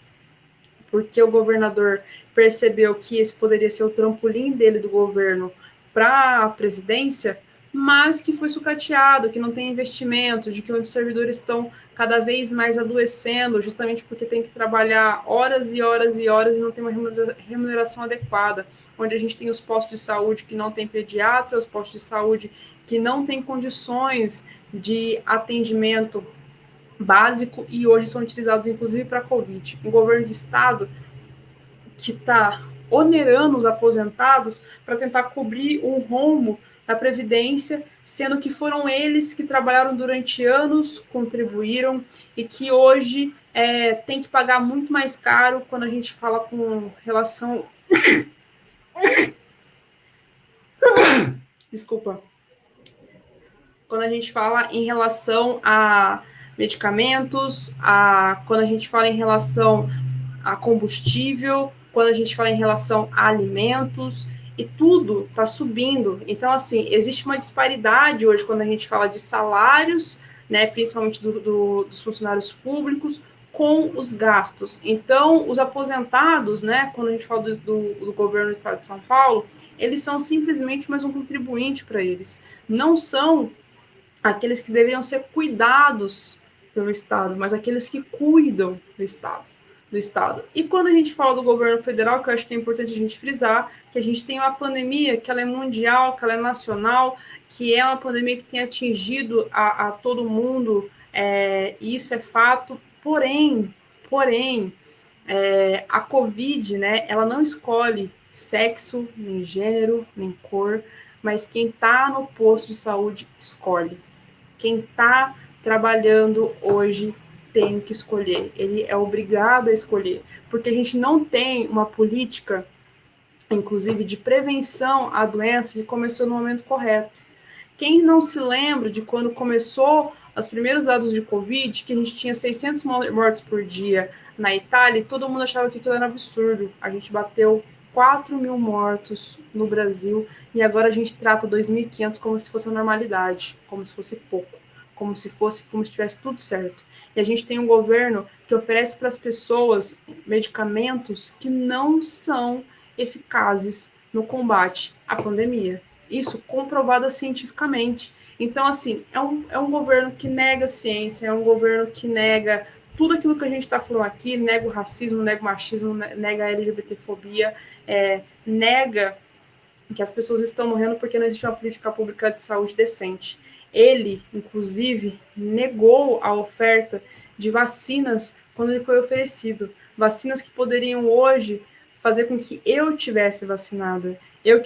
porque o governador percebeu que esse poderia ser o trampolim dele do governo para a presidência, mas que foi sucateado, que não tem investimento, de que os servidores estão cada vez mais adoecendo, justamente porque tem que trabalhar horas e horas e horas e não tem uma remuneração adequada, onde a gente tem os postos de saúde que não tem pediatra, os postos de saúde que não têm condições de atendimento básico e hoje são utilizados inclusive para a Covid. Um governo de estado que está onerando os aposentados para tentar cobrir um rombo da Previdência, sendo que foram eles que trabalharam durante anos, contribuíram e que hoje tem que pagar muito mais caro quando a gente fala com relação... Desculpa. Quando a gente fala em relação a medicamentos, quando a gente fala em relação a combustível, quando a gente fala em relação a alimentos, e tudo está subindo. Então, assim, existe uma disparidade hoje quando a gente fala de salários, né, principalmente dos funcionários públicos, com os gastos. Então, os aposentados, né, quando a gente fala do governo do estado de São Paulo, eles são simplesmente mais um contribuinte para eles. Não são aqueles que deveriam ser cuidados pelo Estado, mas aqueles que cuidam do Estado. E quando a gente fala do governo federal, que eu acho que é importante a gente frisar, que a gente tem uma pandemia que ela é mundial, que ela é nacional, que é uma pandemia que tem atingido a todo mundo, e isso é fato, porém, a Covid, né, ela não escolhe sexo, nem gênero, nem cor, mas quem está no posto de saúde escolhe. Quem está trabalhando hoje tem que escolher, ele é obrigado a escolher, porque a gente não tem uma política, inclusive, de prevenção à doença que começou no momento correto. Quem não se lembra de quando começou os primeiros dados de Covid, que a gente tinha 600 mortos por dia na Itália, e todo mundo achava que aquilo era absurdo. A gente bateu 4.000 mortos no Brasil, e agora a gente trata 2.500 como se fosse a normalidade, como se fosse pouco, como se tivesse tudo certo. E a gente tem um governo que oferece para as pessoas medicamentos que não são eficazes no combate à pandemia. Isso comprovado cientificamente. Então, assim, é um governo que nega a ciência, é um governo que nega tudo aquilo que a gente está falando aqui, nega o racismo, nega o machismo, nega a LGBTfobia, nega que as pessoas estão morrendo porque não existe uma política pública de saúde decente. Ele, inclusive, negou a oferta de vacinas quando ele foi oferecido. Vacinas que poderiam hoje fazer com que eu tivesse vacinada. Eu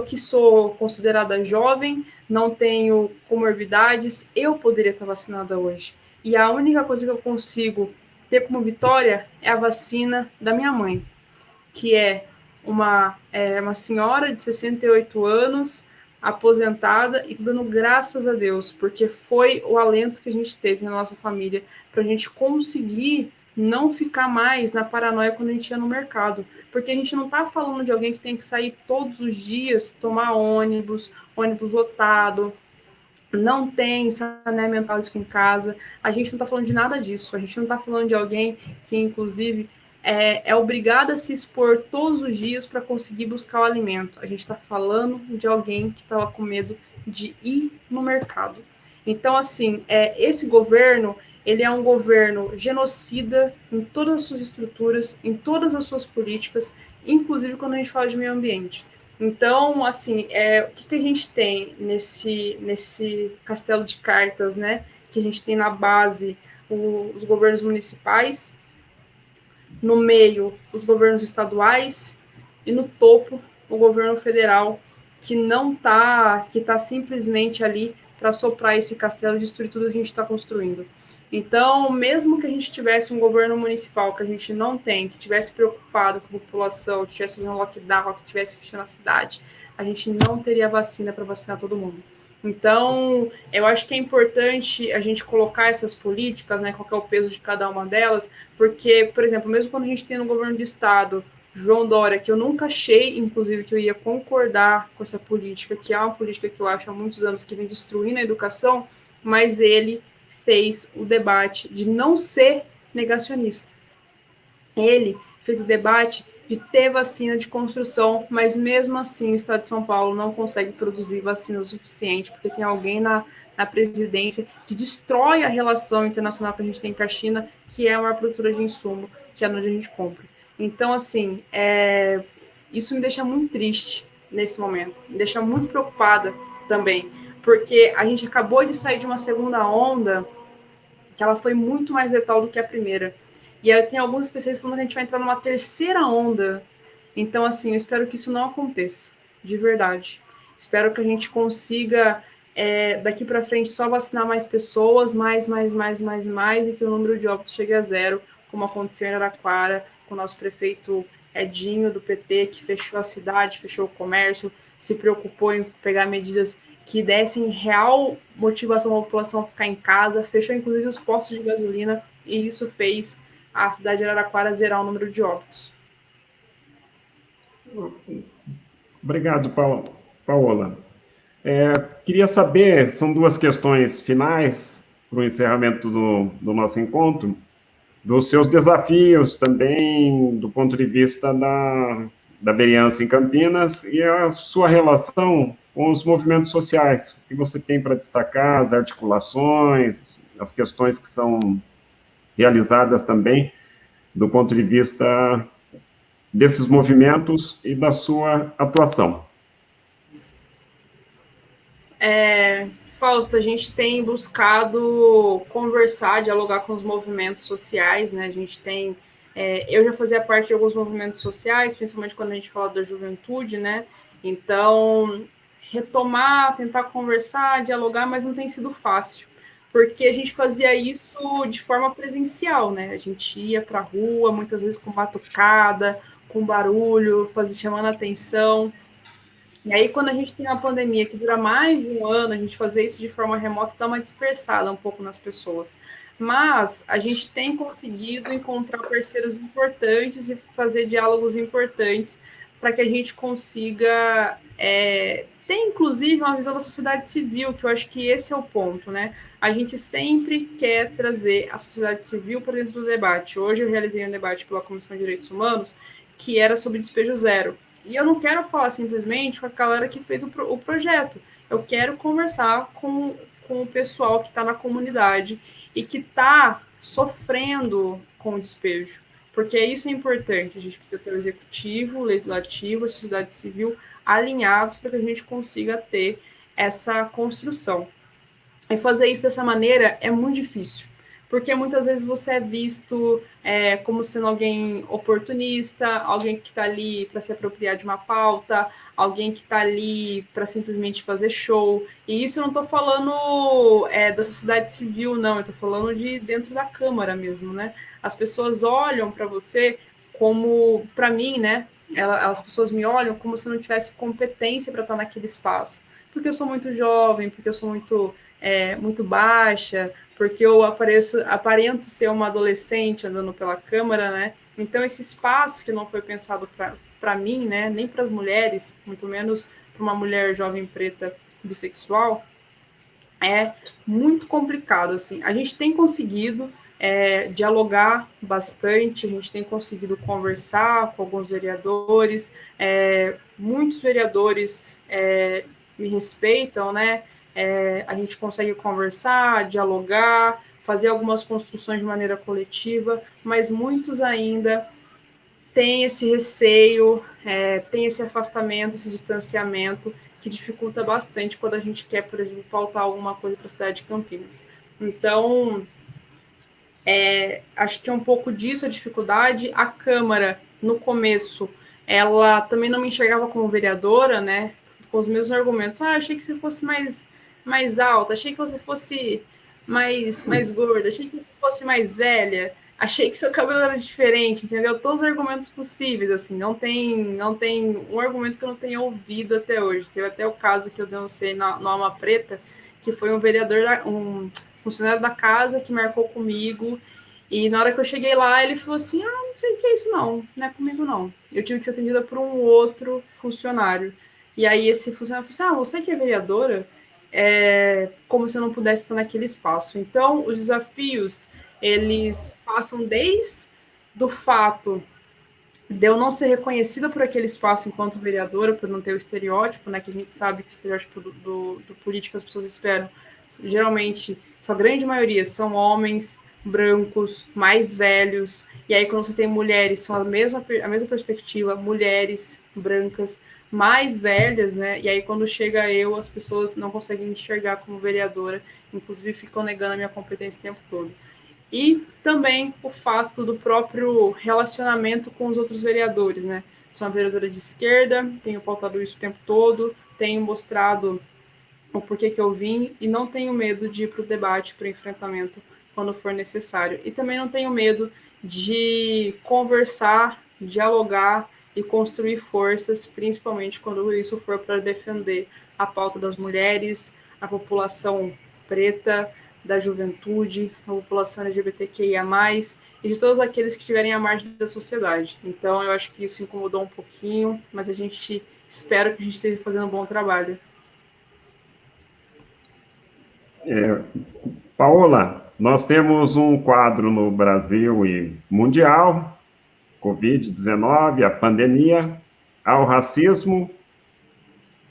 que sou considerada jovem, não tenho comorbidades, eu poderia estar vacinada hoje. E a única coisa que eu consigo ter como vitória é a vacina da minha mãe, que é uma senhora de 68 anos, aposentada, e dando graças a Deus, porque foi o alento que a gente teve na nossa família, para a gente conseguir não ficar mais na paranoia quando a gente ia no mercado. Porque a gente não está falando de alguém que tem que sair todos os dias, tomar ônibus lotado, não tem saneamento básico em casa. A gente não está falando de nada disso. A gente não está falando de alguém que, inclusive, é obrigado a se expor todos os dias para conseguir buscar o alimento. A gente está falando de alguém que estava com medo de ir no mercado. Então, assim, esse governo, ele é um governo genocida em todas as suas estruturas, em todas as suas políticas, inclusive quando a gente fala de meio ambiente. Então, assim, o que a gente tem nesse castelo de cartas, né? Que a gente tem na base os governos municipais, no meio os governos estaduais e no topo o governo federal, que está simplesmente ali para soprar esse castelo e destruir tudo que a gente está construindo. Então, mesmo que a gente tivesse um governo municipal que a gente não tem, que tivesse preocupado com a população, que tivesse fazendo lockdown, que tivesse fechando a cidade, a gente não teria vacina para vacinar todo mundo. Então, eu acho que é importante a gente colocar essas políticas, né, qual que é o peso de cada uma delas, porque, por exemplo, mesmo quando a gente tem no governo do estado João Dória, que eu nunca achei, inclusive, que eu ia concordar com essa política, que é uma política que eu acho há muitos anos que vem destruindo a educação, mas ele fez o debate de não ser negacionista. Ele fez o debate de ter vacina de construção, mas mesmo assim o Estado de São Paulo não consegue produzir vacina o suficiente, porque tem alguém na presidência que destrói a relação internacional que a gente tem com a China, que é uma produtora de insumo, que é onde a gente compra. Então, assim, isso me deixa muito triste nesse momento, me deixa muito preocupada também, porque a gente acabou de sair de uma segunda onda que ela foi muito mais letal do que a primeira. E aí tem alguns especialistas falando que a gente vai entrar numa terceira onda. Então, assim, eu espero que isso não aconteça, de verdade. Espero que a gente consiga, daqui para frente, só vacinar mais pessoas, mais, e que o número de óbitos chegue a zero, como aconteceu em Araraquara, com o nosso prefeito Edinho, do PT, que fechou a cidade, fechou o comércio, se preocupou em pegar medidas que dessem real motivação à população a ficar em casa, fechou inclusive os postos de gasolina, e isso fez a cidade de Araraquara zerar o número de óbitos. Obrigado, Paola. Queria saber, são duas questões finais para o encerramento do nosso encontro, dos seus desafios também, do ponto de vista da vereança em Campinas, e a sua relação com os movimentos sociais, o que você tem para destacar, as articulações, as questões que são realizadas também, do ponto de vista desses movimentos e da sua atuação. Fausto, a gente tem buscado conversar, dialogar com os movimentos sociais, né? A gente tem... eu já fazia parte de alguns movimentos sociais, principalmente quando a gente fala da juventude, né? Então, retomar, tentar conversar, dialogar, mas não tem sido fácil, porque a gente fazia isso de forma presencial, né? A gente ia para a rua, muitas vezes com batucada, com barulho, chamando atenção. E aí, quando a gente tem uma pandemia que dura mais de um ano, a gente fazer isso de forma remota dá uma dispersada um pouco nas pessoas. Mas a gente tem conseguido encontrar parceiros importantes e fazer diálogos importantes para que a gente consiga ter, inclusive, uma visão da sociedade civil, que eu acho que esse é o ponto, né? A gente sempre quer trazer a sociedade civil para dentro do debate. Hoje eu realizei um debate pela Comissão de Direitos Humanos que era sobre despejo zero. E eu não quero falar simplesmente com a galera que fez o projeto. Eu quero conversar com o pessoal que está na comunidade e que está sofrendo com o despejo. Porque isso é importante. A gente precisa ter o executivo, o legislativo, a sociedade civil alinhados para que a gente consiga ter essa construção. E fazer isso dessa maneira é muito difícil, porque muitas vezes você é visto como sendo alguém oportunista, alguém que está ali para se apropriar de uma pauta, alguém que está ali para simplesmente fazer show. E isso eu não estou falando da sociedade civil, não, eu estou falando de dentro da Câmara mesmo, né? As pessoas olham para você como, para mim, né? As pessoas me olham como se eu não tivesse competência para estar naquele espaço. Porque eu sou muito jovem, porque eu sou muito baixa, porque eu aparento ser uma adolescente andando pela Câmara, né? Então, esse espaço que não foi pensado para mim, né? Nem para as mulheres, muito menos para uma mulher jovem preta bissexual, é muito complicado, assim. A gente tem conseguido dialogar bastante, a gente tem conseguido conversar com alguns vereadores, muitos vereadores me respeitam, né? A gente consegue conversar, dialogar, fazer algumas construções de maneira coletiva, mas muitos ainda têm esse receio, têm esse afastamento, esse distanciamento, que dificulta bastante quando a gente quer, por exemplo, pautar alguma coisa para a cidade de Campinas. Então, acho que é um pouco disso a dificuldade. A Câmara, no começo, ela também não me enxergava como vereadora, né? Com os mesmos argumentos. Achei que você fosse mais alta, achei que você fosse mais gorda, achei que você fosse mais velha. achei que seu cabelo era diferente, entendeu? Todos os argumentos possíveis, assim, não tem um argumento que eu não tenha ouvido até hoje. Teve até o caso que eu denunciei no Alma Preta, que foi um vereador, um funcionário da casa que marcou comigo, e na hora que eu cheguei lá, ele falou assim, não sei o que é isso não é comigo não. Eu tive que ser atendida por um outro funcionário. E aí esse funcionário falou assim, você que é vereadora? Como se eu não pudesse estar naquele espaço. Então, os desafios, eles passam desde do fato de eu não ser reconhecida por aquele espaço enquanto vereadora, por não ter o estereótipo, né, que a gente sabe que o estereótipo do político as pessoas esperam. Geralmente, sua grande maioria são homens brancos, mais velhos, e aí quando você tem mulheres, são a mesma perspectiva, mulheres brancas, mais velhas, né, e aí quando chega eu, as pessoas não conseguem me enxergar como vereadora, inclusive ficam negando a minha competência o tempo todo. E também o fato do próprio relacionamento com os outros vereadores, né? Sou uma vereadora de esquerda, tenho pautado isso o tempo todo, tenho mostrado o porquê que eu vim e não tenho medo de ir para o debate, para o enfrentamento, quando for necessário. E também não tenho medo de conversar, dialogar e construir forças, principalmente quando isso for para defender a pauta das mulheres, a população preta, da juventude, a população LGBTQIA+, e de todos aqueles que estiverem à margem da sociedade. Então, eu acho que isso incomodou um pouquinho, mas a gente espera que a gente esteja fazendo um bom trabalho. Paola, nós temos um quadro no Brasil e mundial, Covid-19, a pandemia, há o racismo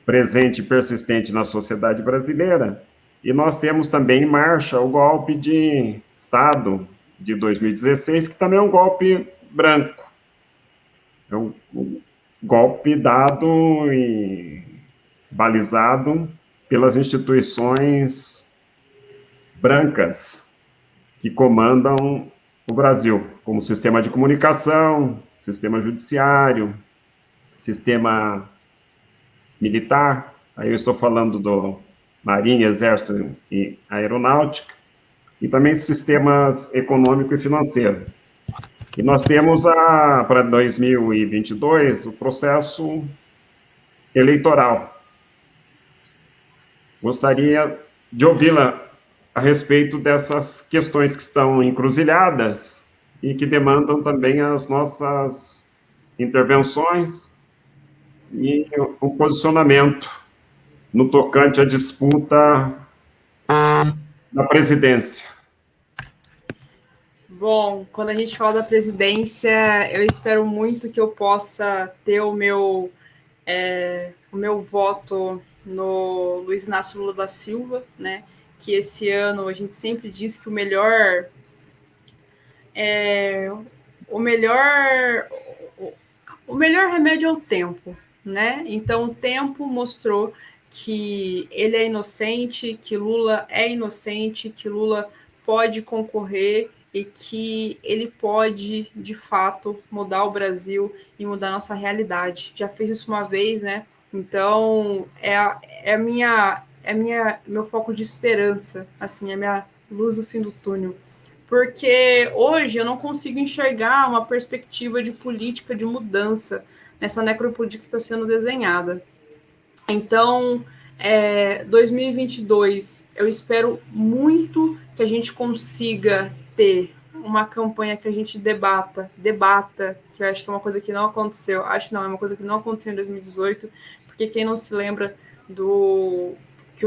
presente e persistente na sociedade brasileira, e nós temos também em marcha o golpe de Estado de 2016, que também é um golpe branco. É um golpe dado e balizado pelas instituições brancas que comandam o Brasil, como sistema de comunicação, sistema judiciário, sistema militar. Aí eu estou falando do Marinha, Exército e Aeronáutica, e também sistemas econômico e financeiro. E nós temos, para 2022, o processo eleitoral. Gostaria de ouvi-la a respeito dessas questões que estão encruzilhadas e que demandam também as nossas intervenções e o posicionamento no tocante à disputa da presidência. Bom, quando a gente fala da presidência, eu espero muito que eu possa ter o meu voto no Luiz Inácio Lula da Silva, né? Que esse ano a gente sempre diz que o melhor remédio é o tempo, né? Então o tempo mostrou que ele é inocente, que Lula é inocente, que Lula pode concorrer e que ele pode, de fato, mudar o Brasil e mudar a nossa realidade. Já fez isso uma vez, né? Então, meu foco de esperança, assim, é a minha luz no fim do túnel. Porque hoje eu não consigo enxergar uma perspectiva de política de mudança nessa necropolítica que está sendo desenhada. Então, 2022, eu espero muito que a gente consiga ter uma campanha que a gente debata, que eu acho que é uma coisa que não aconteceu, é uma coisa que não aconteceu em 2018, porque quem não se lembra que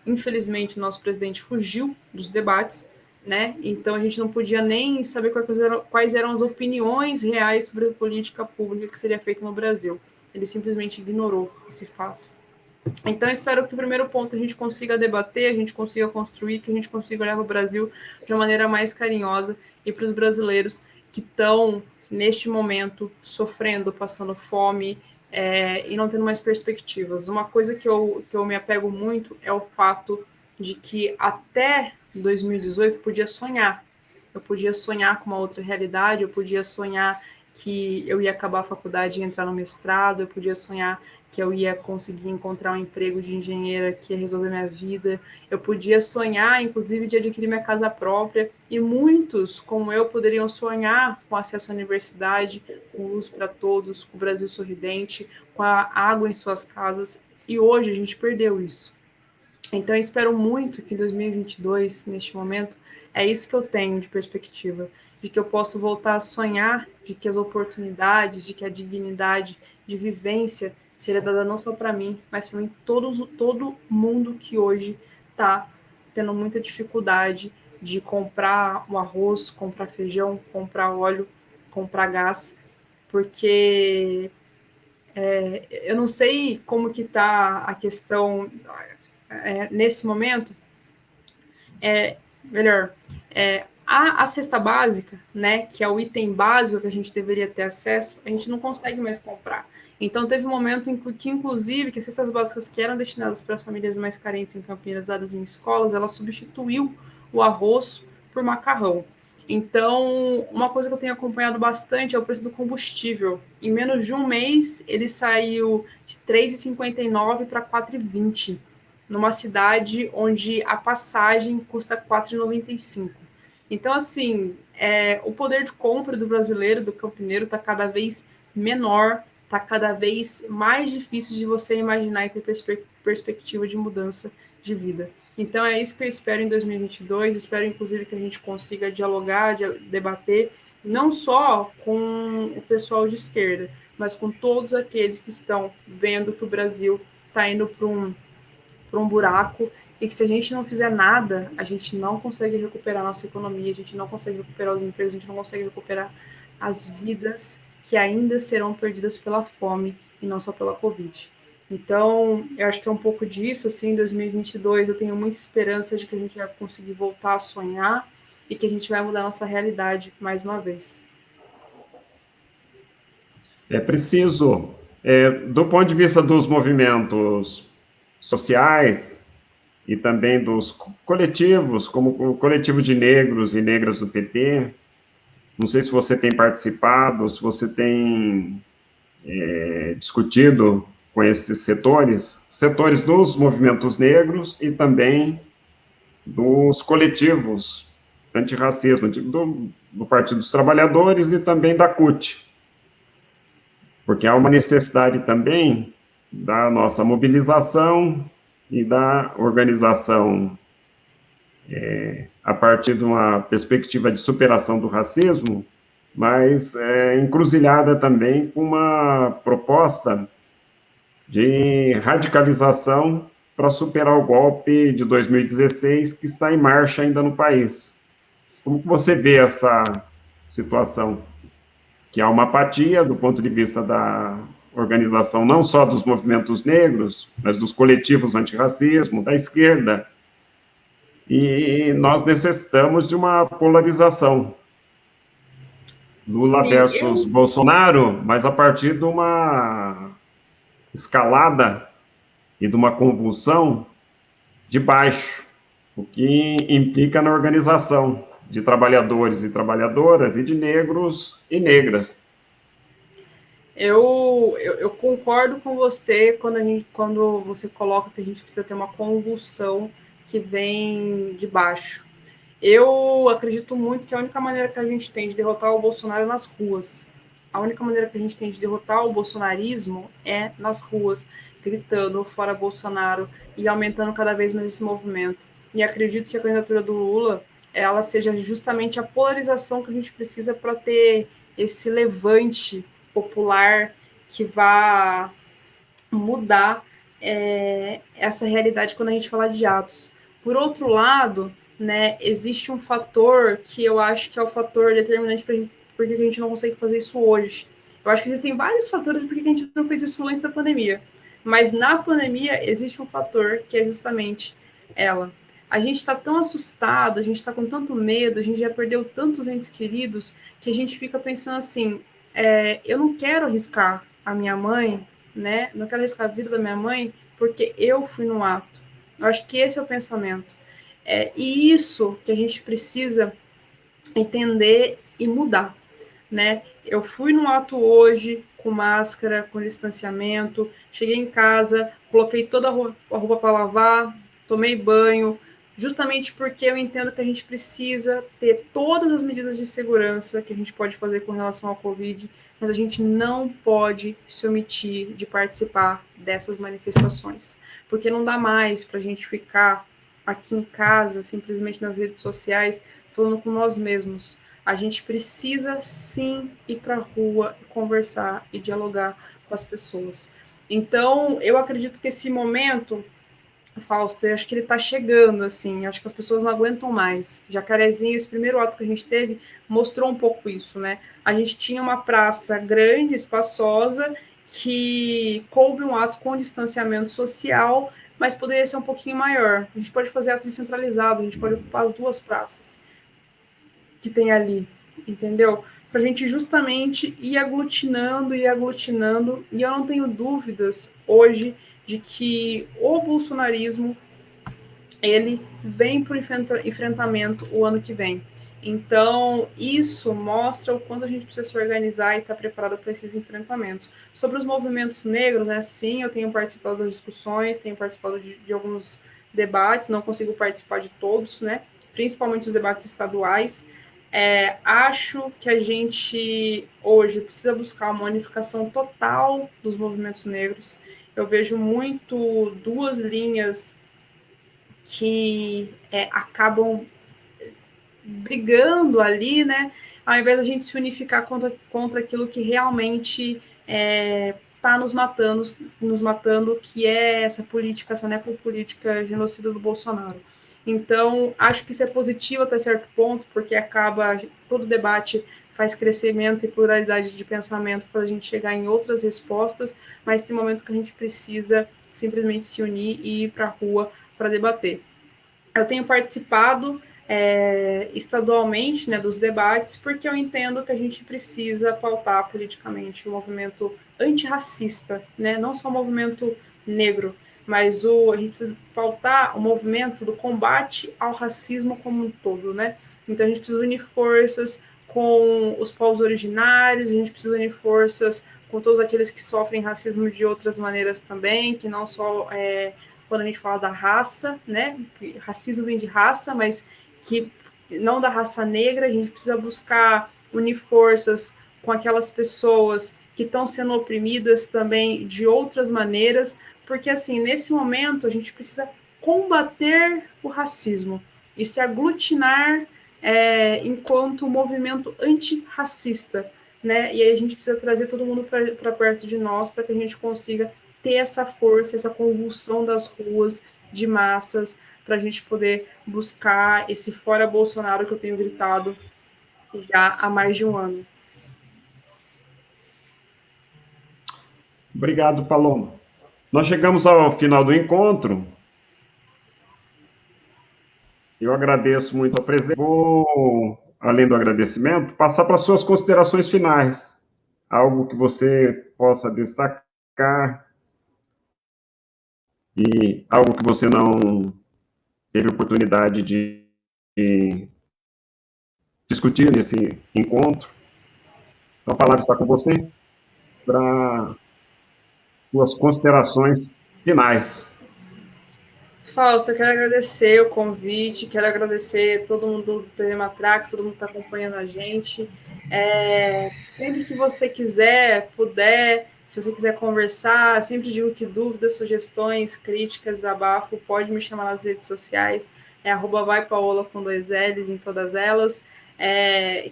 infelizmente, o nosso presidente fugiu dos debates, né? Então a gente não podia nem saber quais eram as opiniões reais sobre a política pública que seria feita no Brasil. Ele simplesmente ignorou esse fato. Então, eu espero que o primeiro ponto a gente consiga debater, a gente consiga construir, que a gente consiga olhar para o Brasil de uma maneira mais carinhosa e para os brasileiros que estão, neste momento, sofrendo, passando fome e não tendo mais perspectivas. Uma coisa que eu me apego muito é o fato de que até 2018 eu podia sonhar. Eu podia sonhar com uma outra realidade, eu podia sonhar que eu ia acabar a faculdade e entrar no mestrado, eu podia sonhar que eu ia conseguir encontrar um emprego de engenheira que ia resolver minha vida. Eu podia sonhar, inclusive, de adquirir minha casa própria, e muitos, como eu, poderiam sonhar com acesso à universidade, com luz para todos, com o Brasil sorridente, com a água em suas casas, e hoje a gente perdeu isso. Então, eu espero muito que em 2022, neste momento, é isso que eu tenho de perspectiva, de que eu posso voltar a sonhar, de que as oportunidades, de que a dignidade de vivência seria dada não só para mim, mas para mim todo mundo que hoje está tendo muita dificuldade de comprar o arroz, comprar feijão, comprar óleo, comprar gás, porque eu não sei como que está a questão nesse momento, melhor, a cesta básica, né, que é o item básico que a gente deveria ter acesso, a gente não consegue mais comprar. Então, teve um momento em que, inclusive, que as cestas básicas que eram destinadas para as famílias mais carentes em Campinas, dadas em escolas, ela substituiu o arroz por macarrão. Então, uma coisa que eu tenho acompanhado bastante é o preço do combustível. Em menos de um mês, ele saiu de R$ 3,59 para R$ 4,20, numa cidade onde a passagem custa R$ 4,95. Então, assim, o poder de compra do brasileiro, do campineiro, está cada vez menor, está cada vez mais difícil de você imaginar e ter perspectiva de mudança de vida. Então, é isso que eu espero em 2022. Espero, inclusive, que a gente consiga dialogar, debater, não só com o pessoal de esquerda, mas com todos aqueles que estão vendo que o Brasil está indo para um buraco e que se a gente não fizer nada, a gente não consegue recuperar a nossa economia, a gente não consegue recuperar os empregos, a gente não consegue recuperar as vidas que ainda serão perdidas pela fome e não só pela Covid. Então, eu acho que é um pouco disso, assim, em 2022 eu tenho muita esperança de que a gente vai conseguir voltar a sonhar e que a gente vai mudar a nossa realidade mais uma vez. É preciso, do ponto de vista dos movimentos sociais e também dos coletivos, como o coletivo de negros e negras do PT, não sei se você tem participado, se você tem discutido com esses setores dos movimentos negros e também dos coletivos antirracismo, do Partido dos Trabalhadores e também da CUT, porque há uma necessidade também da nossa mobilização e da organização a partir de uma perspectiva de superação do racismo, mas encruzilhada também com uma proposta de radicalização para superar o golpe de 2016 que está em marcha ainda no país. Como que você vê essa situação? Que há uma apatia do ponto de vista da organização não só dos movimentos negros, mas dos coletivos antirracismo, da esquerda, e nós necessitamos de uma polarização. Lula versus Bolsonaro, mas a partir de uma escalada e de uma convulsão de baixo, o que implica na organização de trabalhadores e trabalhadoras e de negros e negras. Eu concordo com você quando você coloca que a gente precisa ter uma convulsão que vem de baixo. Eu acredito muito que a única maneira que a gente tem de derrotar o Bolsonaro é nas ruas. A única maneira que a gente tem de derrotar o bolsonarismo é nas ruas, gritando fora Bolsonaro e aumentando cada vez mais esse movimento. E acredito que a candidatura do Lula ela seja justamente a polarização que a gente precisa para ter esse levante popular que vá mudar essa realidade quando a gente fala de atos. Por outro lado, né, existe um fator que eu acho que é o fator determinante para porque a gente não consegue fazer isso hoje. Eu acho que existem vários fatores porque a gente não fez isso antes da pandemia. Mas na pandemia existe um fator que é justamente ela. A gente está tão assustado, a gente está com tanto medo, a gente já perdeu tantos entes queridos que a gente fica pensando assim, eu não quero arriscar a minha mãe, né? Não quero arriscar a vida da minha mãe porque eu fui no ato. Eu acho que esse é o pensamento. E isso que a gente precisa entender e mudar, né? Eu fui no ato hoje com máscara, com distanciamento, cheguei em casa, coloquei toda a roupa para lavar, tomei banho, justamente porque eu entendo que a gente precisa ter todas as medidas de segurança que a gente pode fazer com relação ao Covid, mas a gente não pode se omitir de participar dessas manifestações, porque não dá mais para a gente ficar aqui em casa, simplesmente nas redes sociais, falando com nós mesmos. A gente precisa sim ir para a rua, conversar e dialogar com as pessoas. Então, eu acredito que esse momento, Fausto, eu acho que ele está chegando, assim, acho que as pessoas não aguentam mais. Jacarezinho, esse primeiro ato que a gente teve, mostrou um pouco isso, né? A gente tinha uma praça grande, espaçosa, que coube um ato com distanciamento social, mas poderia ser um pouquinho maior. A gente pode fazer ato descentralizado, a gente pode ocupar as duas praças que tem ali, entendeu? Para a gente justamente ir aglutinando, e eu não tenho dúvidas hoje de que o bolsonarismo ele vem para o enfrentamento o ano que vem. Então, isso mostra o quanto a gente precisa se organizar e estar preparado para esses enfrentamentos. Sobre os movimentos negros, né, sim, eu tenho participado das discussões, tenho participado de alguns debates, não consigo participar de todos, né, principalmente os debates estaduais. Acho que a gente hoje precisa buscar uma unificação total dos movimentos negros. Eu vejo muito duas linhas que acabam brigando ali, né? Ao invés da gente se unificar contra aquilo que realmente está nos matando, que é essa política, essa necropolítica genocida do Bolsonaro. Então, acho que isso é positivo até certo ponto, porque acaba, todo debate faz crescimento e pluralidade de pensamento para a gente chegar em outras respostas, mas tem momentos que a gente precisa simplesmente se unir e ir para a rua para debater. Eu tenho participado estadualmente, né, dos debates, porque eu entendo que a gente precisa pautar politicamente o movimento antirracista, né, não só o movimento negro, mas a gente precisa pautar o movimento do combate ao racismo como um todo, né? Então a gente precisa unir forças com os povos originários, a gente precisa unir forças com todos aqueles que sofrem racismo de outras maneiras também, que não só quando a gente fala da raça, né? Racismo vem de raça, mas que não da raça negra, a gente precisa buscar unir forças com aquelas pessoas que estão sendo oprimidas também de outras maneiras, porque assim, nesse momento a gente precisa combater o racismo e se aglutinar enquanto movimento antirracista, né? E aí a gente precisa trazer todo mundo para perto de nós para que a gente consiga ter essa força, essa convulsão das ruas, de massas, para a gente poder buscar esse fora Bolsonaro que eu tenho gritado já há mais de um ano. Obrigado, Paloma. Nós chegamos ao final do encontro. Eu agradeço muito a presença. Vou, além do agradecimento, passar para as suas considerações finais. Algo que você possa destacar e algo que você não teve oportunidade de discutir nesse encontro. Então, a palavra está com você para suas considerações finais. Fausto, eu quero agradecer o convite, quero agradecer todo mundo do TV Matrax, todo mundo que está acompanhando a gente. Sempre que você quiser, puder, se você quiser conversar, sempre digo que dúvidas, sugestões, críticas, desabafo, pode me chamar nas redes sociais, @vaipaola com 2 L's em todas elas.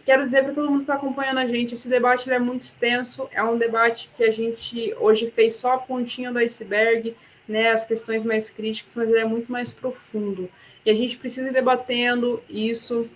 Quero dizer para todo mundo que está acompanhando a gente, esse debate é muito extenso, é um debate que a gente hoje fez só a pontinha do iceberg, né, as questões mais críticas, mas ele é muito mais profundo. E a gente precisa ir debatendo isso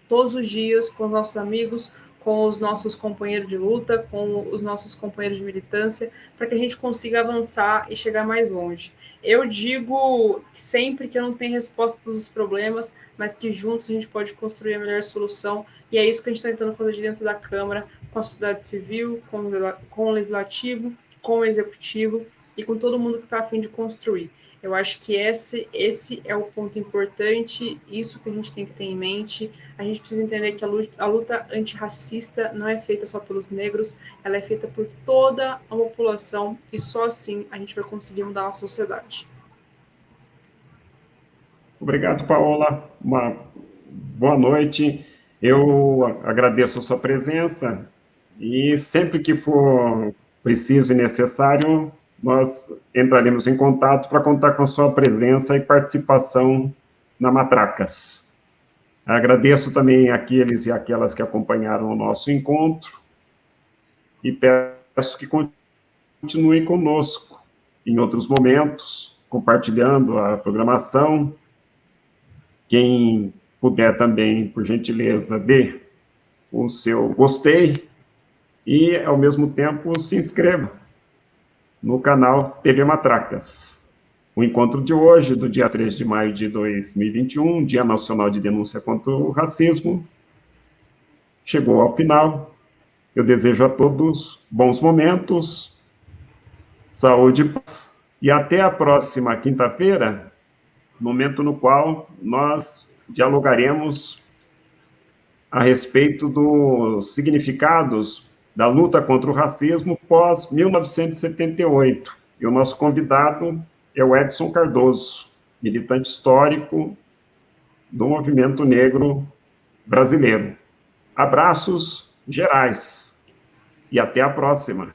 todos os dias com os nossos amigos, com os nossos companheiros de luta, com os nossos companheiros de militância, para que a gente consiga avançar e chegar mais longe. Eu digo sempre que eu não tenho resposta para todos os problemas, mas que juntos a gente pode construir a melhor solução, e é isso que a gente está tentando fazer de dentro da Câmara, com a sociedade civil, com o legislativo, com o executivo, e com todo mundo que está a fim de construir. Eu acho que esse é o ponto importante, isso que a gente tem que ter em mente. A gente precisa entender que a luta antirracista não é feita só pelos negros, ela é feita por toda a população, e só assim a gente vai conseguir mudar a sociedade. Obrigado, Paola. Uma boa noite. Eu agradeço a sua presença e sempre que for preciso e necessário, nós entraremos em contato para contar com a sua presença e participação na Matracas. Agradeço também aqueles e aquelas que acompanharam o nosso encontro e peço que continuem conosco em outros momentos, compartilhando a programação. Quem puder também, por gentileza, dê o seu gostei e, ao mesmo tempo, se inscreva no canal TV Matracas. O encontro de hoje, do dia 3 de maio de 2021, Dia Nacional de Denúncia contra o Racismo, chegou ao final. Eu desejo a todos bons momentos, saúde e paz. E até a próxima quinta-feira, momento no qual nós dialogaremos a respeito dos significados da luta contra o racismo pós-1978. E o nosso convidado é o Edson Cardoso, militante histórico do movimento negro brasileiro. Abraços gerais e até a próxima.